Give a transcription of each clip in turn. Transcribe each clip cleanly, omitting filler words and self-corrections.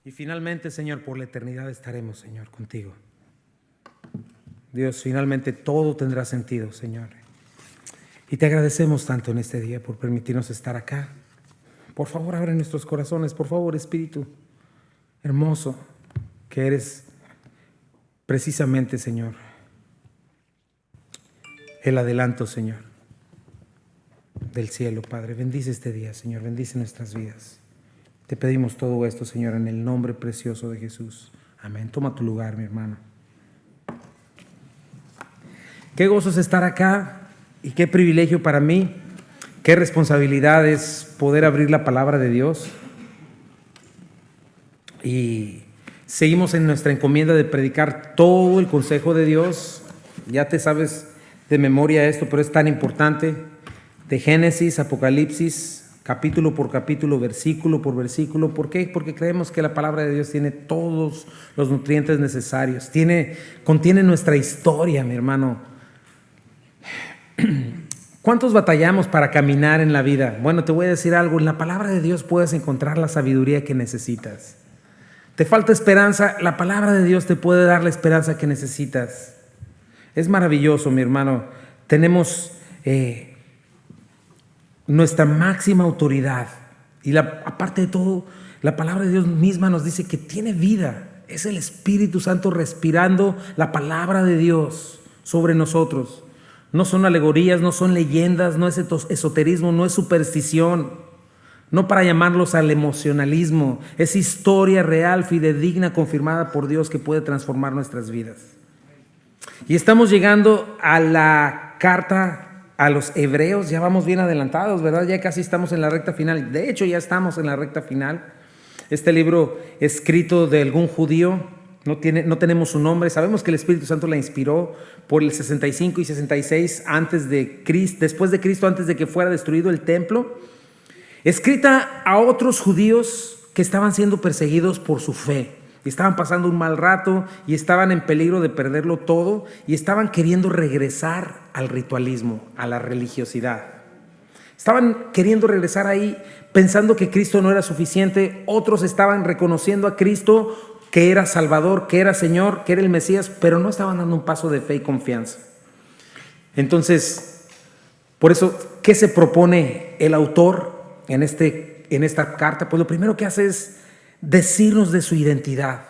Y finalmente, Señor, por la eternidad estaremos, Señor, contigo. Dios, finalmente todo tendrá sentido, Señor. Y te agradecemos tanto en este día por permitirnos estar acá. Por favor, abre nuestros corazones. Por favor, Espíritu hermoso, que eres precisamente, Señor, el adelanto, Señor, del cielo, Padre. Bendice este día, Señor. Bendice nuestras vidas. Te pedimos todo esto, Señor, en el nombre precioso de Jesús. Amén. Toma tu lugar, mi hermano. Qué gozo es estar acá y qué privilegio para mí, qué responsabilidad es poder abrir la palabra de Dios. Y seguimos en nuestra encomienda de predicar todo el consejo de Dios. Ya te sabes de memoria esto, pero es tan importante. De Génesis, Apocalipsis, capítulo por capítulo, versículo por versículo. ¿Por qué? Porque creemos que la palabra de Dios tiene todos los nutrientes necesarios. Contiene nuestra historia, mi hermano. ¿Cuántos batallamos para caminar en la vida? Bueno, te voy a decir algo. En la palabra de Dios puedes encontrar la sabiduría que necesitas. ¿Te falta esperanza? La palabra de Dios te puede dar la esperanza que necesitas. Es maravilloso, mi hermano. Tenemos nuestra máxima autoridad. Y aparte de todo, la palabra de Dios misma nos dice que tiene vida. Es el Espíritu Santo respirando la palabra de Dios sobre nosotros. No son alegorías, no son leyendas, no es esoterismo, no es superstición. No para llamarlos al emocionalismo. Es historia real, fidedigna, confirmada por Dios que puede transformar nuestras vidas. Y estamos llegando a la carta a los hebreos. Ya vamos bien adelantados, ¿verdad? Ya casi estamos en la recta final. De hecho, ya estamos en la recta final. Este libro escrito de algún judío, no tenemos su nombre. Sabemos que el Espíritu Santo la inspiró por el 65 y 66 antes de Cristo, después de Cristo, antes de que fuera destruido el templo. Escrita a otros judíos que estaban siendo perseguidos por su fe. Y estaban pasando un mal rato y estaban en peligro de perderlo todo y estaban queriendo regresar al ritualismo, a la religiosidad. Estaban queriendo regresar ahí pensando que Cristo no era suficiente. Otros estaban reconociendo a Cristo que era Salvador, que era Señor, que era el Mesías, pero no estaban dando un paso de fe y confianza. Entonces, por eso, ¿qué se propone el autor en esta carta? Pues lo primero que hace es decirnos de su identidad.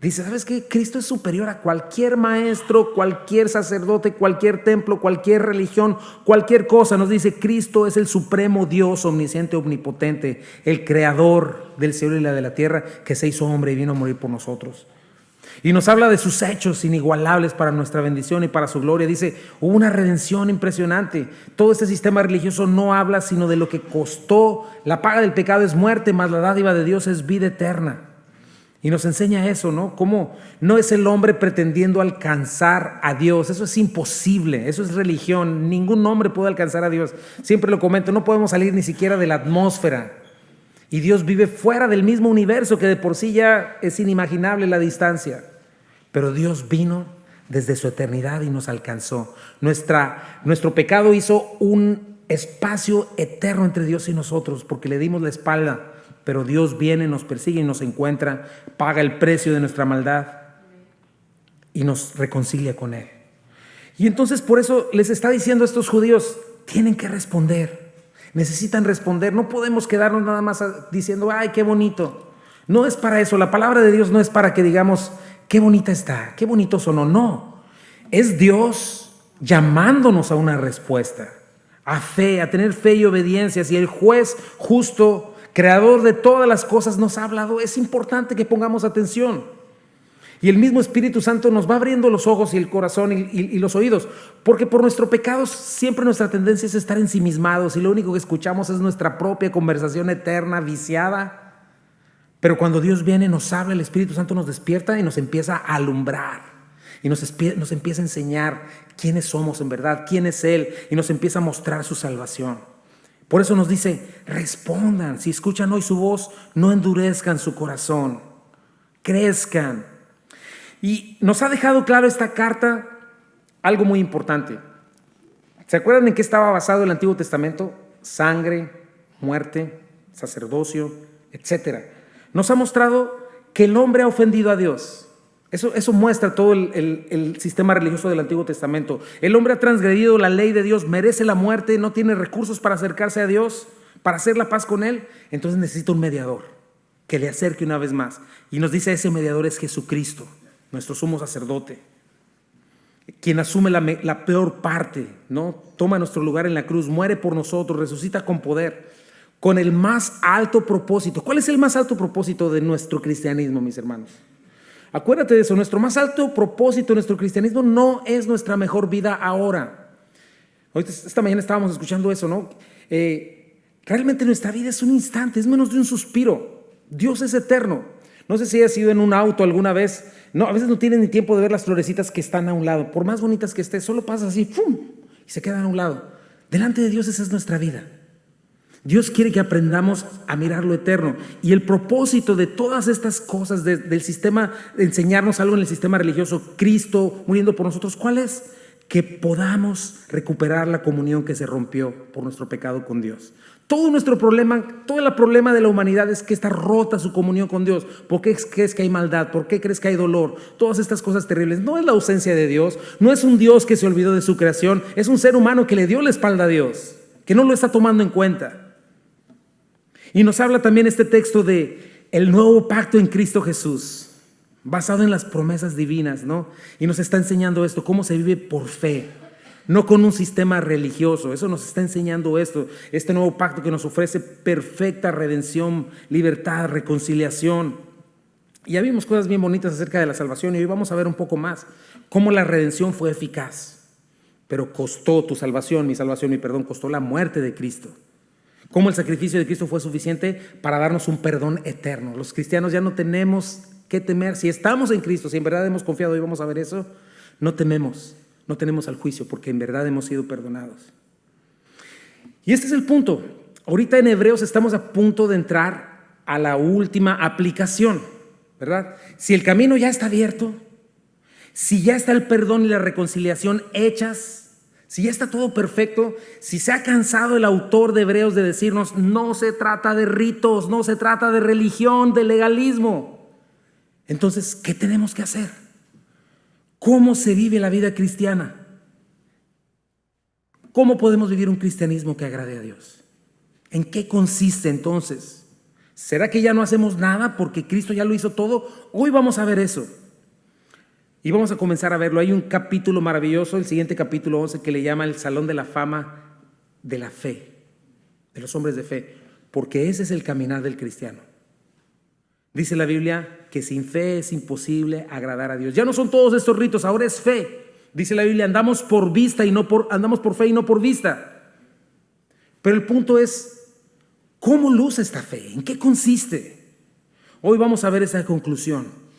Dice, ¿sabes qué? Cristo es superior a cualquier maestro, cualquier sacerdote, cualquier templo, cualquier religión, cualquier cosa. Nos dice, Cristo es el supremo Dios, omnisciente, omnipotente, el creador del cielo y de la tierra, que se hizo hombre y vino a morir por nosotros. Y nos habla de sus hechos inigualables para nuestra bendición y para su gloria. Dice, hubo una redención impresionante. Todo este sistema religioso no habla sino de lo que costó. La paga del pecado es muerte, mas la dádiva de Dios es vida eterna. Y nos enseña eso, ¿no? Cómo no es el hombre pretendiendo alcanzar a Dios. Eso es imposible, eso es religión. Ningún hombre puede alcanzar a Dios. Siempre lo comento, no podemos salir ni siquiera de la atmósfera. Y Dios vive fuera del mismo universo, que de por sí ya es inimaginable la distancia. Pero Dios vino desde su eternidad y nos alcanzó. Nuestro pecado hizo un espacio eterno entre Dios y nosotros porque le dimos la espalda. Pero Dios viene, nos persigue y nos encuentra, paga el precio de nuestra maldad y nos reconcilia con Él. Y entonces por eso les está diciendo a estos judíos, tienen que responder, necesitan responder. No podemos quedarnos nada más diciendo, ay, qué bonito. No es para eso, la palabra de Dios no es para que digamos, qué bonita está, qué bonito sonó. No, es Dios llamándonos a una respuesta, a fe, a tener fe y obediencia. Si el juez justo, creador de todas las cosas, nos ha hablado, es importante que pongamos atención. Y el mismo Espíritu Santo nos va abriendo los ojos y el corazón y los oídos, porque por nuestro pecado siempre nuestra tendencia es estar ensimismados y lo único que escuchamos es nuestra propia conversación eterna, viciada. Pero cuando Dios viene, nos habla, el Espíritu Santo nos despierta y nos empieza a alumbrar y nos empieza a enseñar quiénes somos en verdad, quién es Él, y nos empieza a mostrar su salvación. Por eso nos dice, respondan, si escuchan hoy su voz, no endurezcan su corazón, crezcan. Y nos ha dejado claro esta carta algo muy importante. ¿Se acuerdan en qué estaba basado el Antiguo Testamento? Sangre, muerte, sacerdocio, etc. Nos ha mostrado que el hombre ha ofendido a Dios. Eso muestra todo el sistema religioso del Antiguo Testamento. El hombre ha transgredido la ley de Dios, merece la muerte, no tiene recursos para acercarse a Dios, para hacer la paz con Él. Entonces necesita un mediador que le acerque una vez más. Y nos dice, ese mediador es Jesucristo, nuestro sumo sacerdote, quien asume la peor parte, ¿no? Toma nuestro lugar en la cruz, muere por nosotros, resucita con poder, con el más alto propósito. ¿Cuál es el más alto propósito de nuestro cristianismo, mis hermanos? Acuérdate de eso, nuestro más alto propósito de nuestro cristianismo no es nuestra mejor vida ahora. Esta mañana estábamos escuchando eso, ¿no? Realmente nuestra vida es un instante, es menos de un suspiro. Dios es eterno. No sé si has ido en un auto alguna vez. No, a veces no tienes ni tiempo de ver las florecitas que están a un lado. Por más bonitas que estén, solo pasas así, ¡fum!, y se quedan a un lado. Delante de Dios esa es nuestra vida. Dios quiere que aprendamos a mirar lo eterno. Y el propósito de todas estas cosas del sistema, de enseñarnos algo en el sistema religioso, Cristo muriendo por nosotros, ¿cuál es? Que podamos recuperar la comunión que se rompió por nuestro pecado con Dios. Todo nuestro problema, todo el problema de la humanidad es que está rota su comunión con Dios. ¿Por qué crees que hay maldad? ¿Por qué crees que hay dolor? Todas estas cosas terribles. No es la ausencia de Dios, no es un Dios que se olvidó de su creación, es un ser humano que le dio la espalda a Dios, que no lo está tomando en cuenta. Y nos habla también este texto de el nuevo pacto en Cristo Jesús, basado en las promesas divinas, ¿no? Y nos está enseñando esto, cómo se vive por fe, no con un sistema religioso. Eso nos está enseñando esto, este nuevo pacto que nos ofrece perfecta redención, libertad, reconciliación. Y ya vimos cosas bien bonitas acerca de la salvación y hoy vamos a ver un poco más cómo la redención fue eficaz, pero costó tu salvación, mi perdón, costó la muerte de Cristo. Cómo el sacrificio de Cristo fue suficiente para darnos un perdón eterno. Los cristianos ya no tenemos que temer. Si estamos en Cristo, si en verdad hemos confiado, y vamos a ver eso, no tememos, no tenemos al juicio, porque en verdad hemos sido perdonados. Y este es el punto. Ahorita en Hebreos estamos a punto de entrar a la última aplicación, ¿verdad? Si el camino ya está abierto, si ya está el perdón y la reconciliación hechas, si ya está todo perfecto, si se ha cansado el autor de Hebreos de decirnos, no se trata de ritos, no se trata de religión, de legalismo. Entonces, ¿qué tenemos que hacer? ¿Cómo se vive la vida cristiana? ¿Cómo podemos vivir un cristianismo que agrade a Dios? ¿En qué consiste entonces? ¿Será que ya no hacemos nada porque Cristo ya lo hizo todo? Hoy vamos a ver eso. Y vamos a comenzar a verlo. Hay un capítulo maravilloso, el siguiente capítulo 11, que le llama el Salón de la Fama de la Fe, de los hombres de fe, porque ese es el caminar del cristiano. Dice la Biblia que sin fe es imposible agradar a Dios. Ya no son todos estos ritos, ahora es fe. Dice la Biblia, andamos por vista y andamos por fe y no por vista. Pero el punto es, ¿cómo luce esta fe? ¿En qué consiste? Hoy vamos a ver esa conclusión.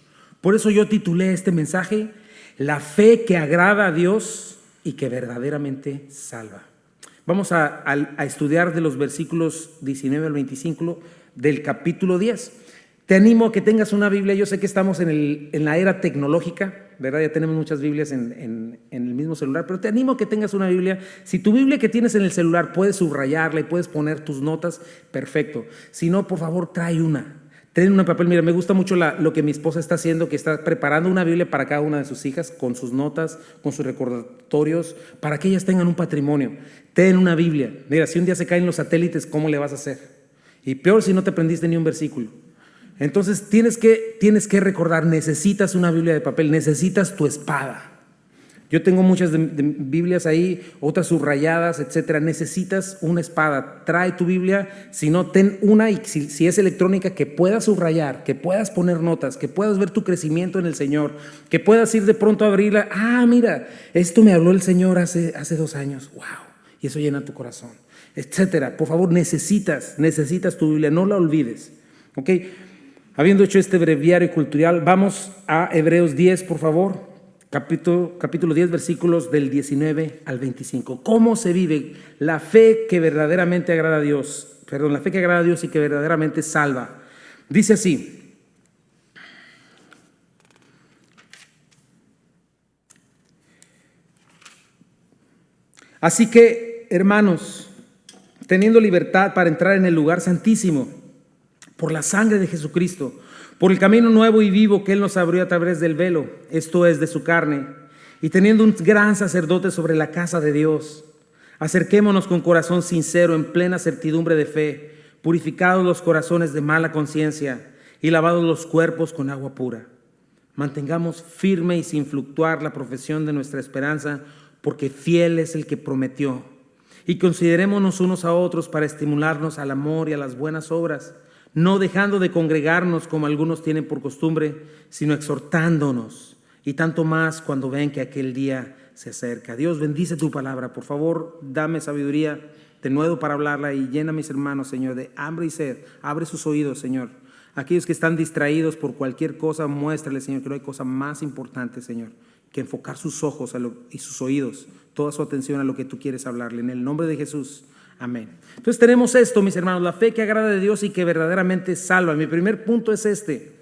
Por eso yo titulé este mensaje, la fe que agrada a Dios y que verdaderamente salva. Vamos a estudiar de los versículos 19 al 25 del capítulo 10. Te animo a que tengas una Biblia. Yo sé que estamos en la era tecnológica, ¿verdad? Ya tenemos muchas Biblias en el mismo celular, pero te animo a que tengas una Biblia. Si tu Biblia que tienes en el celular puedes subrayarla y puedes poner tus notas, perfecto. Si no, por favor, trae una. Ten un papel. Mira, me gusta mucho lo que mi esposa está haciendo, que está preparando una Biblia para cada una de sus hijas, con sus notas, con sus recordatorios, para que ellas tengan un patrimonio. Ten una Biblia. Mira, si un día se caen los satélites, ¿cómo le vas a hacer? Y peor si no te aprendiste ni un versículo. Entonces tienes que recordar, necesitas una Biblia de papel, necesitas tu espada. Yo tengo muchas de Biblias ahí, otras subrayadas, etcétera. Necesitas una espada. Trae tu Biblia. Si no, ten una, y si es electrónica, que puedas subrayar, que puedas poner notas, que puedas ver tu crecimiento en el Señor, que puedas ir de pronto a abrirla. Ah, mira, esto me habló el Señor hace 2 años. Wow. Y eso llena tu corazón, etcétera. Por favor, necesitas tu Biblia. No la olvides. ¿Ok? Habiendo hecho este breviario cultural, vamos a Hebreos 10, por favor. Capítulo 10, versículos del 19 al 25. ¿Cómo se vive la fe que verdaderamente agrada a Dios? Perdón, la fe que agrada a Dios y que verdaderamente salva. Dice así: así que, hermanos, teniendo libertad para entrar en el lugar santísimo por la sangre de Jesucristo, por el camino nuevo y vivo que Él nos abrió a través del velo, esto es, de su carne, y teniendo un gran sacerdote sobre la casa de Dios, acerquémonos con corazón sincero, en plena certidumbre de fe, purificados los corazones de mala conciencia y lavados los cuerpos con agua pura. Mantengamos firme y sin fluctuar la profesión de nuestra esperanza, porque fiel es el que prometió. Y considerémonos unos a otros para estimularnos al amor y a las buenas obras, no dejando de congregarnos como algunos tienen por costumbre, sino exhortándonos, y tanto más cuando ven que aquel día se acerca. Dios, bendice tu palabra. Por favor, dame sabiduría de nuevo para hablarla y llena a mis hermanos, Señor, de hambre y sed. Abre sus oídos, Señor. Aquellos que están distraídos por cualquier cosa, muéstrale, Señor, que no hay cosa más importante, Señor, que enfocar sus ojos y sus oídos, toda su atención a lo que tú quieres hablarle. En el nombre de Jesús, amén. Entonces tenemos esto, mis hermanos, la fe que agrada a Dios y que verdaderamente salva. Mi primer punto es este,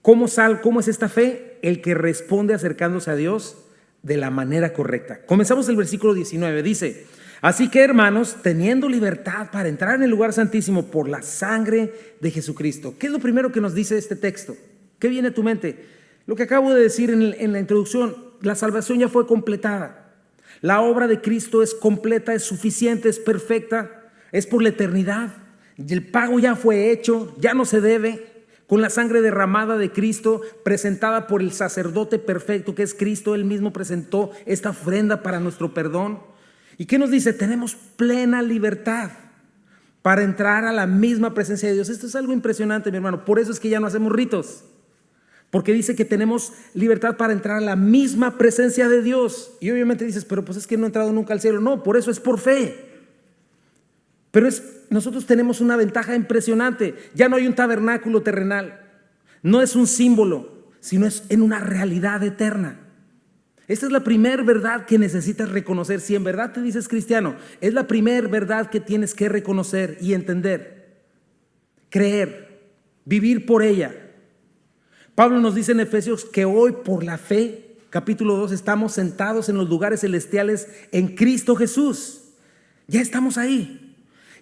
¿cómo es esta fe? El que responde acercándose a Dios de la manera correcta. Comenzamos el versículo 19, dice: así que, hermanos, teniendo libertad para entrar en el lugar santísimo por la sangre de Jesucristo. ¿Qué es lo primero que nos dice este texto? ¿Qué viene a tu mente? Lo que acabo de decir en la introducción, la salvación ya fue completada. La obra de Cristo es completa, es suficiente, es perfecta, es por la eternidad. Y el pago ya fue hecho, ya no se debe. Con la sangre derramada de Cristo, presentada por el sacerdote perfecto que es Cristo, Él mismo presentó esta ofrenda para nuestro perdón. ¿Y qué nos dice? Tenemos plena libertad para entrar a la misma presencia de Dios. Esto es algo impresionante, mi hermano. Por eso es que ya no hacemos ritos. Porque dice que tenemos libertad para entrar a la misma presencia de Dios. Y obviamente dices, pero pues es que no he entrado nunca al cielo. No, por eso es por fe. Pero nosotros tenemos una ventaja impresionante. Ya no hay un tabernáculo terrenal. No es un símbolo, sino es en una realidad eterna. Esta es la primera verdad que necesitas reconocer. Si en verdad te dices cristiano, es la primera verdad que tienes que reconocer y entender, creer, vivir por ella. Pablo nos dice en Efesios que hoy por la fe, capítulo 2, estamos sentados en los lugares celestiales en Cristo Jesús. Ya estamos ahí.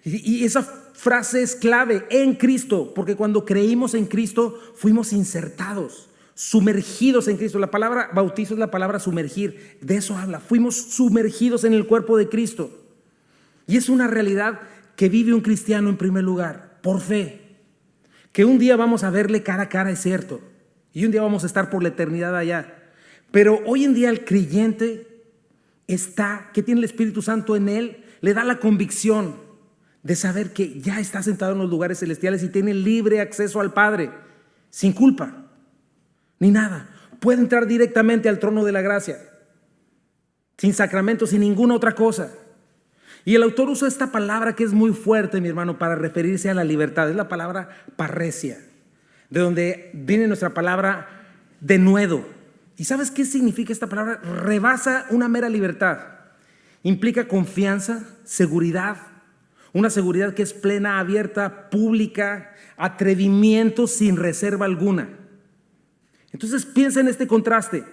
Y esa frase es clave, en Cristo, porque cuando creímos en Cristo fuimos insertados, sumergidos en Cristo. La palabra bautizo es la palabra sumergir, de eso habla. Fuimos sumergidos en el cuerpo de Cristo. Y es una realidad que vive un cristiano en primer lugar, por fe. Que un día vamos a verle cara a cara, es cierto. Y un día vamos a estar por la eternidad allá. Pero hoy en día el creyente que tiene el Espíritu Santo en él, le da la convicción de saber que ya está sentado en los lugares celestiales y tiene libre acceso al Padre, sin culpa, ni nada. Puede entrar directamente al trono de la gracia, sin sacramento, sin ninguna otra cosa. Y el autor usa esta palabra que es muy fuerte, mi hermano, para referirse a la libertad. Es la palabra parresia, de donde viene nuestra palabra denuedo. ¿Y sabes qué significa esta palabra? Rebasa una mera libertad. Implica confianza, seguridad, una seguridad que es plena, abierta, pública, atrevimiento sin reserva alguna. Entonces piensa en este contraste.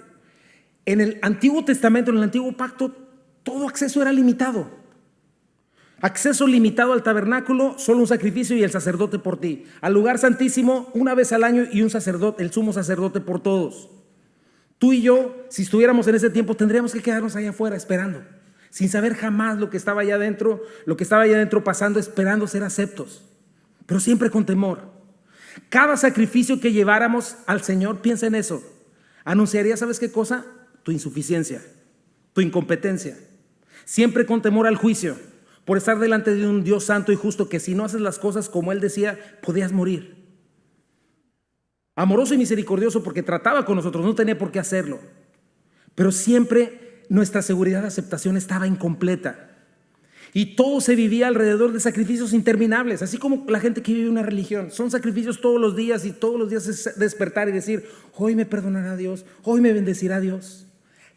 En el Antiguo Testamento, en el Antiguo Pacto, todo acceso era limitado. Acceso limitado al tabernáculo, solo un sacrificio y el sacerdote por ti. Al lugar santísimo, una vez al año y un sacerdote, el sumo sacerdote por todos. Tú y yo, si estuviéramos en ese tiempo, tendríamos que quedarnos allá afuera esperando, sin saber jamás lo que estaba allá adentro, pasando, esperando ser aceptos, pero siempre con temor. Cada sacrificio que lleváramos al Señor, piensa en eso, anunciaría, ¿sabes qué cosa? Tu insuficiencia, tu incompetencia, siempre con temor al juicio, por estar delante de un Dios santo y justo, que si no haces las cosas como Él decía, podías morir. Amoroso y misericordioso porque trataba con nosotros, no tenía por qué hacerlo, pero siempre nuestra seguridad de aceptación estaba incompleta. Y todo se vivía alrededor de sacrificios interminables, así como la gente que vive una religión. Son sacrificios todos los días, y todos los días es despertar y decir, hoy me perdonará Dios, hoy me bendecirá Dios.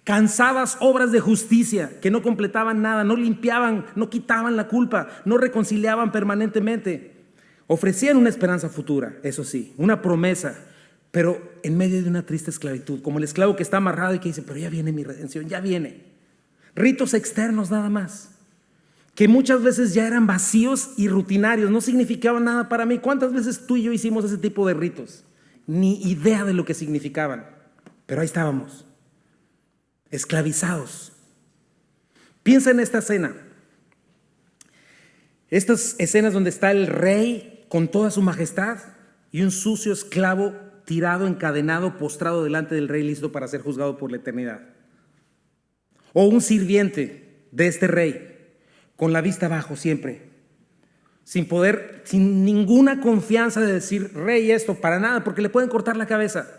Cansadas obras de justicia que no completaban nada, no limpiaban, no quitaban la culpa, no reconciliaban permanentemente. Ofrecían una esperanza futura, eso sí, una promesa, pero en medio de una triste esclavitud, como el esclavo que está amarrado y que dice, pero ya viene mi redención, ya viene. Ritos externos nada más. que muchas veces ya eran vacíos y rutinarios, no significaban nada para mí. ¿Cuántas veces tú y yo hicimos ese tipo de ritos? Ni idea de lo que significaban, pero ahí estábamos, esclavizados. Piensa en esta escena, estas escenas donde está el rey con toda su majestad y un sucio esclavo tirado, encadenado, postrado delante del rey, listo para ser juzgado por la eternidad. O un sirviente de este rey, con la vista abajo siempre, sin poder, sin ninguna confianza de decir, rey, esto, para nada, porque le pueden cortar la cabeza.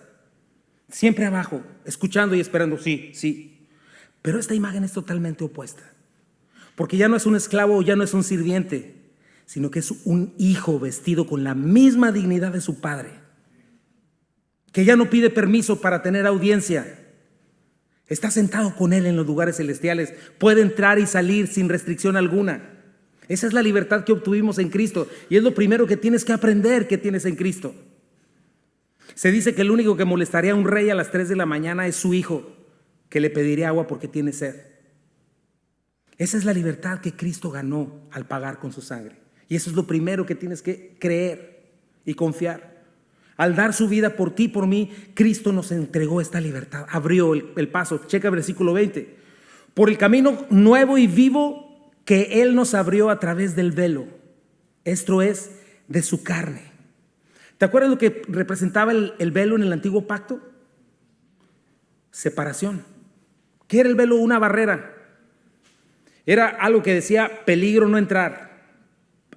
Siempre abajo, escuchando y esperando, sí, sí. Pero esta imagen es totalmente opuesta, porque ya no es un esclavo, ya no es un sirviente, sino que es un hijo vestido con la misma dignidad de su padre, que ya no pide permiso para tener audiencia. Está sentado con él en los lugares celestiales, puede entrar y salir sin restricción alguna. Esa es la libertad que obtuvimos en Cristo, y es lo primero que tienes que aprender que tienes en Cristo. Se dice que el único que molestaría a un rey a las 3 de la mañana es su hijo, que le pediría agua porque tiene sed. Esa es la libertad que Cristo ganó al pagar con su sangre, y eso es lo primero que tienes que creer y confiar. Al dar su vida por ti, por mí, Cristo nos entregó esta libertad, abrió el paso. Checa el versículo 20. Por el camino nuevo y vivo que Él nos abrió a través del velo, esto es, de su carne. ¿Te acuerdas lo que representaba el velo en el antiguo pacto? Separación. ¿Qué era el velo? Una barrera. Era algo que decía peligro no entrar,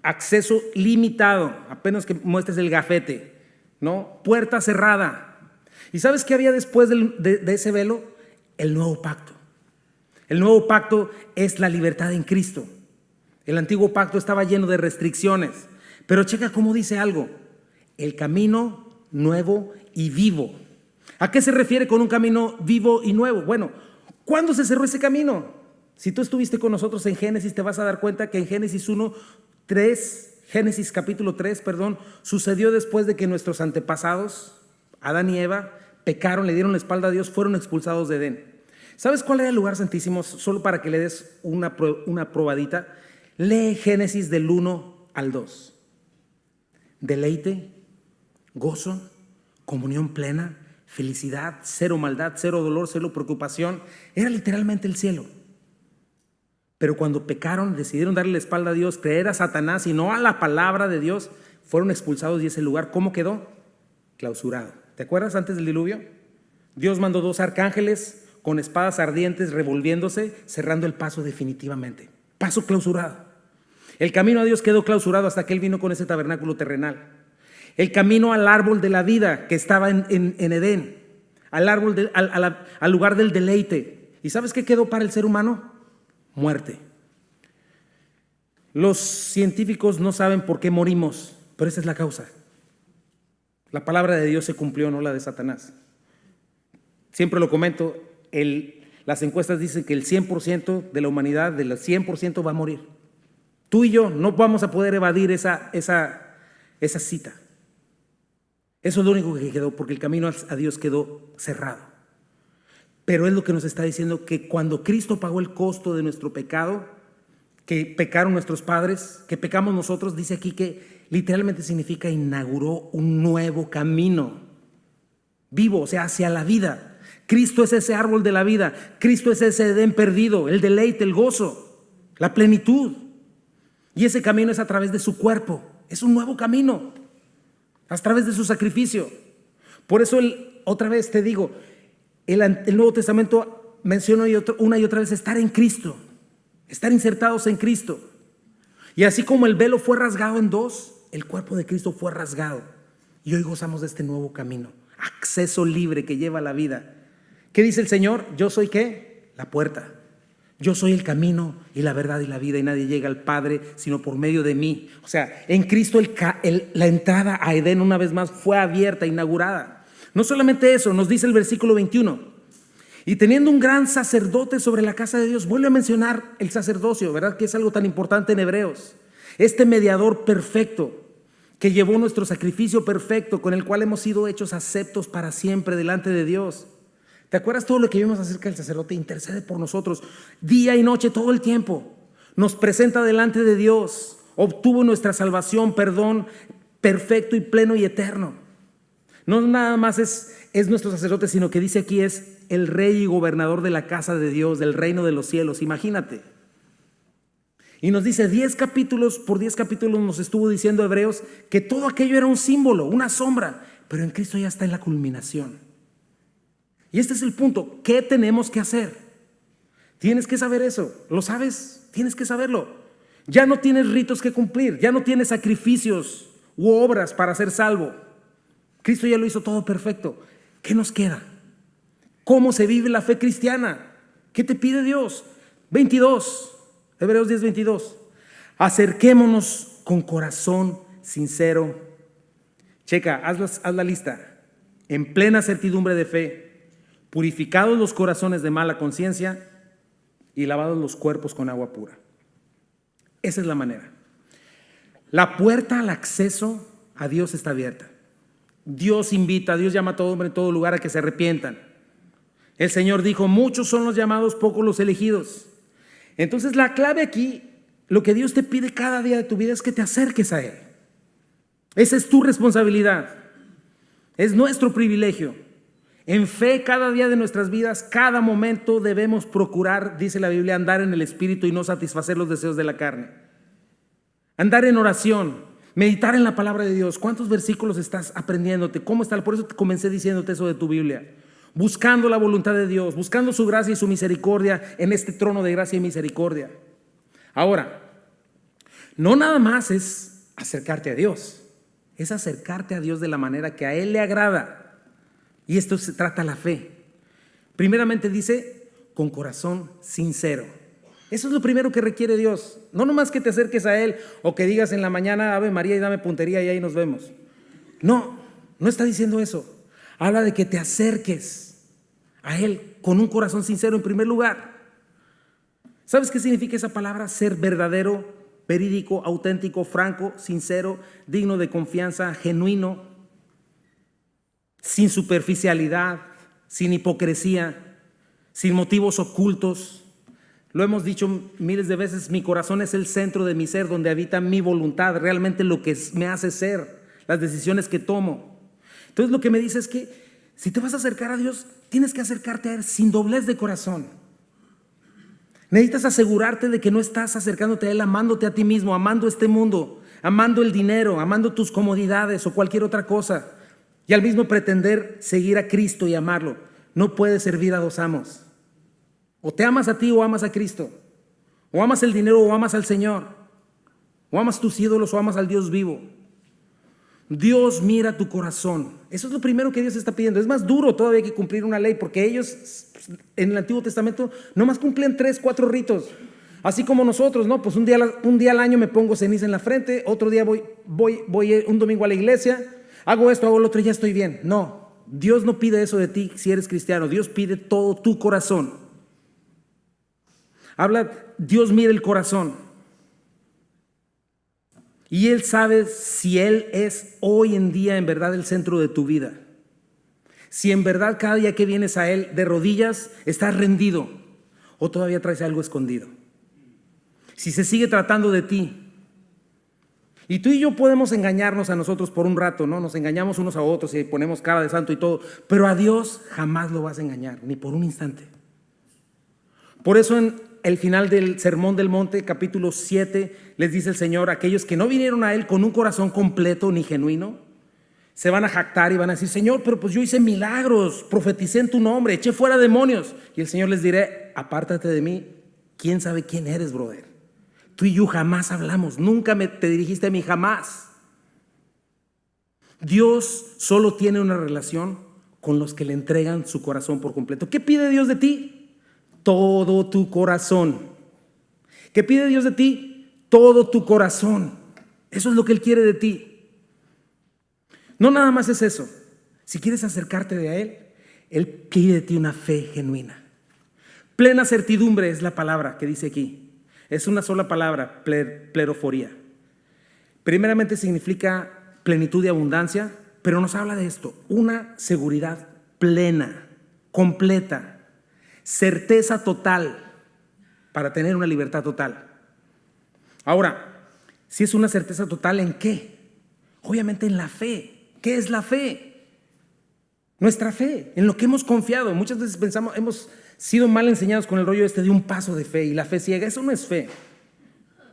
acceso limitado, apenas que muestres el gafete, ¿no? Puerta cerrada. ¿Y sabes qué había después de ese velo? El nuevo pacto. El nuevo pacto es la libertad en Cristo. El antiguo pacto estaba lleno de restricciones, pero checa cómo dice algo: el camino nuevo y vivo. ¿A qué se refiere con un camino vivo y nuevo? Bueno, ¿cuándo se cerró ese camino? Si tú estuviste con nosotros en Génesis, te vas a dar cuenta que en Génesis capítulo 3, sucedió después de que nuestros antepasados, Adán y Eva, pecaron, le dieron la espalda a Dios, fueron expulsados de Edén. ¿Sabes cuál era el lugar santísimo? Solo para que le des una probadita. Lee Génesis del 1 al 2. Deleite, gozo, comunión plena, felicidad, cero maldad, cero dolor, cero preocupación. Era literalmente el cielo. Pero cuando pecaron, decidieron darle la espalda a Dios, creer a Satanás y no a la palabra de Dios, fueron expulsados y ese lugar, ¿cómo quedó? Clausurado. ¿Te acuerdas antes del diluvio? Dios mandó 2 arcángeles con espadas ardientes revolviéndose, cerrando el paso definitivamente. Paso clausurado. El camino a Dios quedó clausurado hasta que Él vino con ese tabernáculo terrenal. El camino al árbol de la vida que estaba en Edén, al lugar del deleite. ¿Y sabes qué quedó para el ser humano? Muerte. Los científicos no saben por qué morimos, pero esa es la causa. La palabra de Dios se cumplió, no la de Satanás. Siempre lo comento, las encuestas dicen que el 100% de la humanidad, del 100% va a morir. Tú y yo no vamos a poder evadir esa cita. Eso es lo único que quedó, porque el camino a Dios quedó cerrado. Pero es lo que nos está diciendo, que cuando Cristo pagó el costo de nuestro pecado, que pecaron nuestros padres, que pecamos nosotros, dice aquí que literalmente significa inauguró un nuevo camino vivo, o sea, hacia la vida. Cristo es ese árbol de la vida, Cristo es ese Edén perdido, el deleite, el gozo, la plenitud. Y ese camino es a través de su cuerpo, es un nuevo camino, a través de su sacrificio. Por eso otra vez te digo, el Nuevo Testamento menciona una y otra vez estar en Cristo, estar insertados en Cristo. Y así como el velo fue rasgado en 2, el cuerpo de Cristo fue rasgado. Y hoy gozamos de este nuevo camino, acceso libre que lleva a la vida. ¿Qué dice el Señor? Yo soy ¿qué? La puerta. Yo soy el camino y la verdad y la vida, y nadie llega al Padre sino por medio de mí. O sea, en Cristo la entrada a Edén una vez más fue abierta, inaugurada. No solamente eso, nos dice el versículo 21. Y teniendo un gran sacerdote sobre la casa de Dios, vuelve a mencionar el sacerdocio, ¿verdad? Que es algo tan importante en Hebreos. Este mediador perfecto que llevó nuestro sacrificio perfecto, con el cual hemos sido hechos aceptos para siempre delante de Dios. ¿Te acuerdas todo lo que vimos acerca del sacerdote? Intercede por nosotros día y noche, todo el tiempo. nos presenta delante de Dios, obtuvo nuestra salvación, perdón perfecto y pleno y eterno. No nada más es nuestro sacerdote, sino que dice aquí es el rey y gobernador de la casa de Dios, del reino de los cielos. Imagínate. Y nos dice 10 capítulos, por 10 capítulos nos estuvo diciendo Hebreos que todo aquello era un símbolo, una sombra, pero en Cristo ya está en la culminación. Y este es el punto. ¿Qué tenemos que hacer? Tienes que saber eso. ¿Lo sabes? Tienes que saberlo. Ya no tienes ritos que cumplir, ya no tienes sacrificios u obras para ser salvo. Cristo ya lo hizo todo perfecto. ¿Qué nos queda? ¿Cómo se vive la fe cristiana? ¿Qué te pide Dios? 22, Hebreos 10, 22. Acerquémonos con corazón sincero. Checa, haz la lista. En plena certidumbre de fe, purificados los corazones de mala conciencia y lavados los cuerpos con agua pura. Esa es la manera. La puerta al acceso a Dios está abierta. Dios invita, Dios llama a todo hombre en todo lugar a que se arrepientan. El Señor dijo, muchos son los llamados, pocos los elegidos. Entonces la clave aquí, lo que Dios te pide cada día de tu vida es que te acerques a Él. Esa es tu responsabilidad. Es nuestro privilegio. En fe, cada día de nuestras vidas, cada momento debemos procurar, dice la Biblia, andar en el Espíritu y no satisfacer los deseos de la carne. Andar en oración. Meditar en la palabra de Dios. ¿Cuántos versículos estás aprendiéndote? ¿Cómo está? Por eso comencé diciéndote eso de tu Biblia. Buscando la voluntad de Dios, buscando su gracia y su misericordia en este trono de gracia y misericordia. Ahora, no nada más es acercarte a Dios, es acercarte a Dios de la manera que a Él le agrada. Y esto se trata la fe. Primeramente dice, con corazón sincero. Eso es lo primero que requiere Dios. No nomás que te acerques a Él o que digas en la mañana, Ave María y dame puntería y ahí nos vemos. No, no está diciendo eso. Habla de que te acerques a Él con un corazón sincero en primer lugar. ¿Sabes qué significa esa palabra? Ser verdadero, verídico, auténtico, franco, sincero, digno de confianza, genuino, sin superficialidad, sin hipocresía, sin motivos ocultos. Lo hemos dicho miles de veces, mi corazón es el centro de mi ser, donde habita mi voluntad, realmente lo que me hace ser, las decisiones que tomo. Entonces lo que me dice es que si te vas a acercar a Dios, tienes que acercarte a Él sin doblez de corazón. Necesitas asegurarte de que no estás acercándote a Él amándote a ti mismo, amando este mundo, amando el dinero, amando tus comodidades o cualquier otra cosa. Y al mismo pretender seguir a Cristo y amarlo. No puedes servir a dos amos. O te amas a ti o amas a Cristo. O amas el dinero o amas al Señor. O amas tus ídolos o amas al Dios vivo. Dios mira tu corazón. Eso es lo primero que Dios está pidiendo. Es más duro todavía que cumplir una ley, porque ellos en el Antiguo Testamento nomás cumplían 3, 4 ritos. Así como nosotros, ¿no? Pues un día al año me pongo ceniza en la frente, otro día voy un domingo a la iglesia, hago esto, hago lo otro y ya estoy bien. No, Dios no pide eso de ti si eres cristiano. Dios pide todo tu corazón. Dios mira el corazón. Y Él sabe si Él es hoy en día en verdad el centro de tu vida. Si en verdad cada día que vienes a Él de rodillas estás rendido o todavía traes algo escondido. Si se sigue tratando de ti. Y tú y yo podemos engañarnos a nosotros por un rato, ¿no? Nos engañamos unos a otros y ponemos cara de santo y todo. Pero a Dios jamás lo vas a engañar, ni por un instante. Por eso en el final del Sermón del Monte, capítulo 7, les dice el Señor, aquellos que no vinieron a Él con un corazón completo ni genuino, se van a jactar y van a decir, Señor, pero pues yo hice milagros, profeticé en tu nombre, eché fuera demonios. Y el Señor les dirá, apártate de mí, ¿quién sabe quién eres, brother? Tú y yo jamás hablamos, nunca te dirigiste a mí, jamás. Dios solo tiene una relación con los que le entregan su corazón por completo. ¿Qué pide Dios de ti? Todo tu corazón. ¿Qué pide Dios de ti? Todo tu corazón. Eso es lo que Él quiere de ti. No nada más es eso. Si quieres acercarte a Él, Él pide de ti una fe genuina. Plena certidumbre es la palabra que dice aquí. Es una sola palabra, pleroforía. Primeramente significa plenitud y abundancia, pero nos habla de esto, una seguridad plena, completa, certeza total para tener una libertad total. Ahora, si es una certeza total, ¿en qué? Obviamente en la fe. ¿Qué es la fe? Nuestra fe, en lo que hemos confiado. Muchas veces pensamos, hemos sido mal enseñados con el rollo de un paso de fe y la fe ciega. Eso no es fe,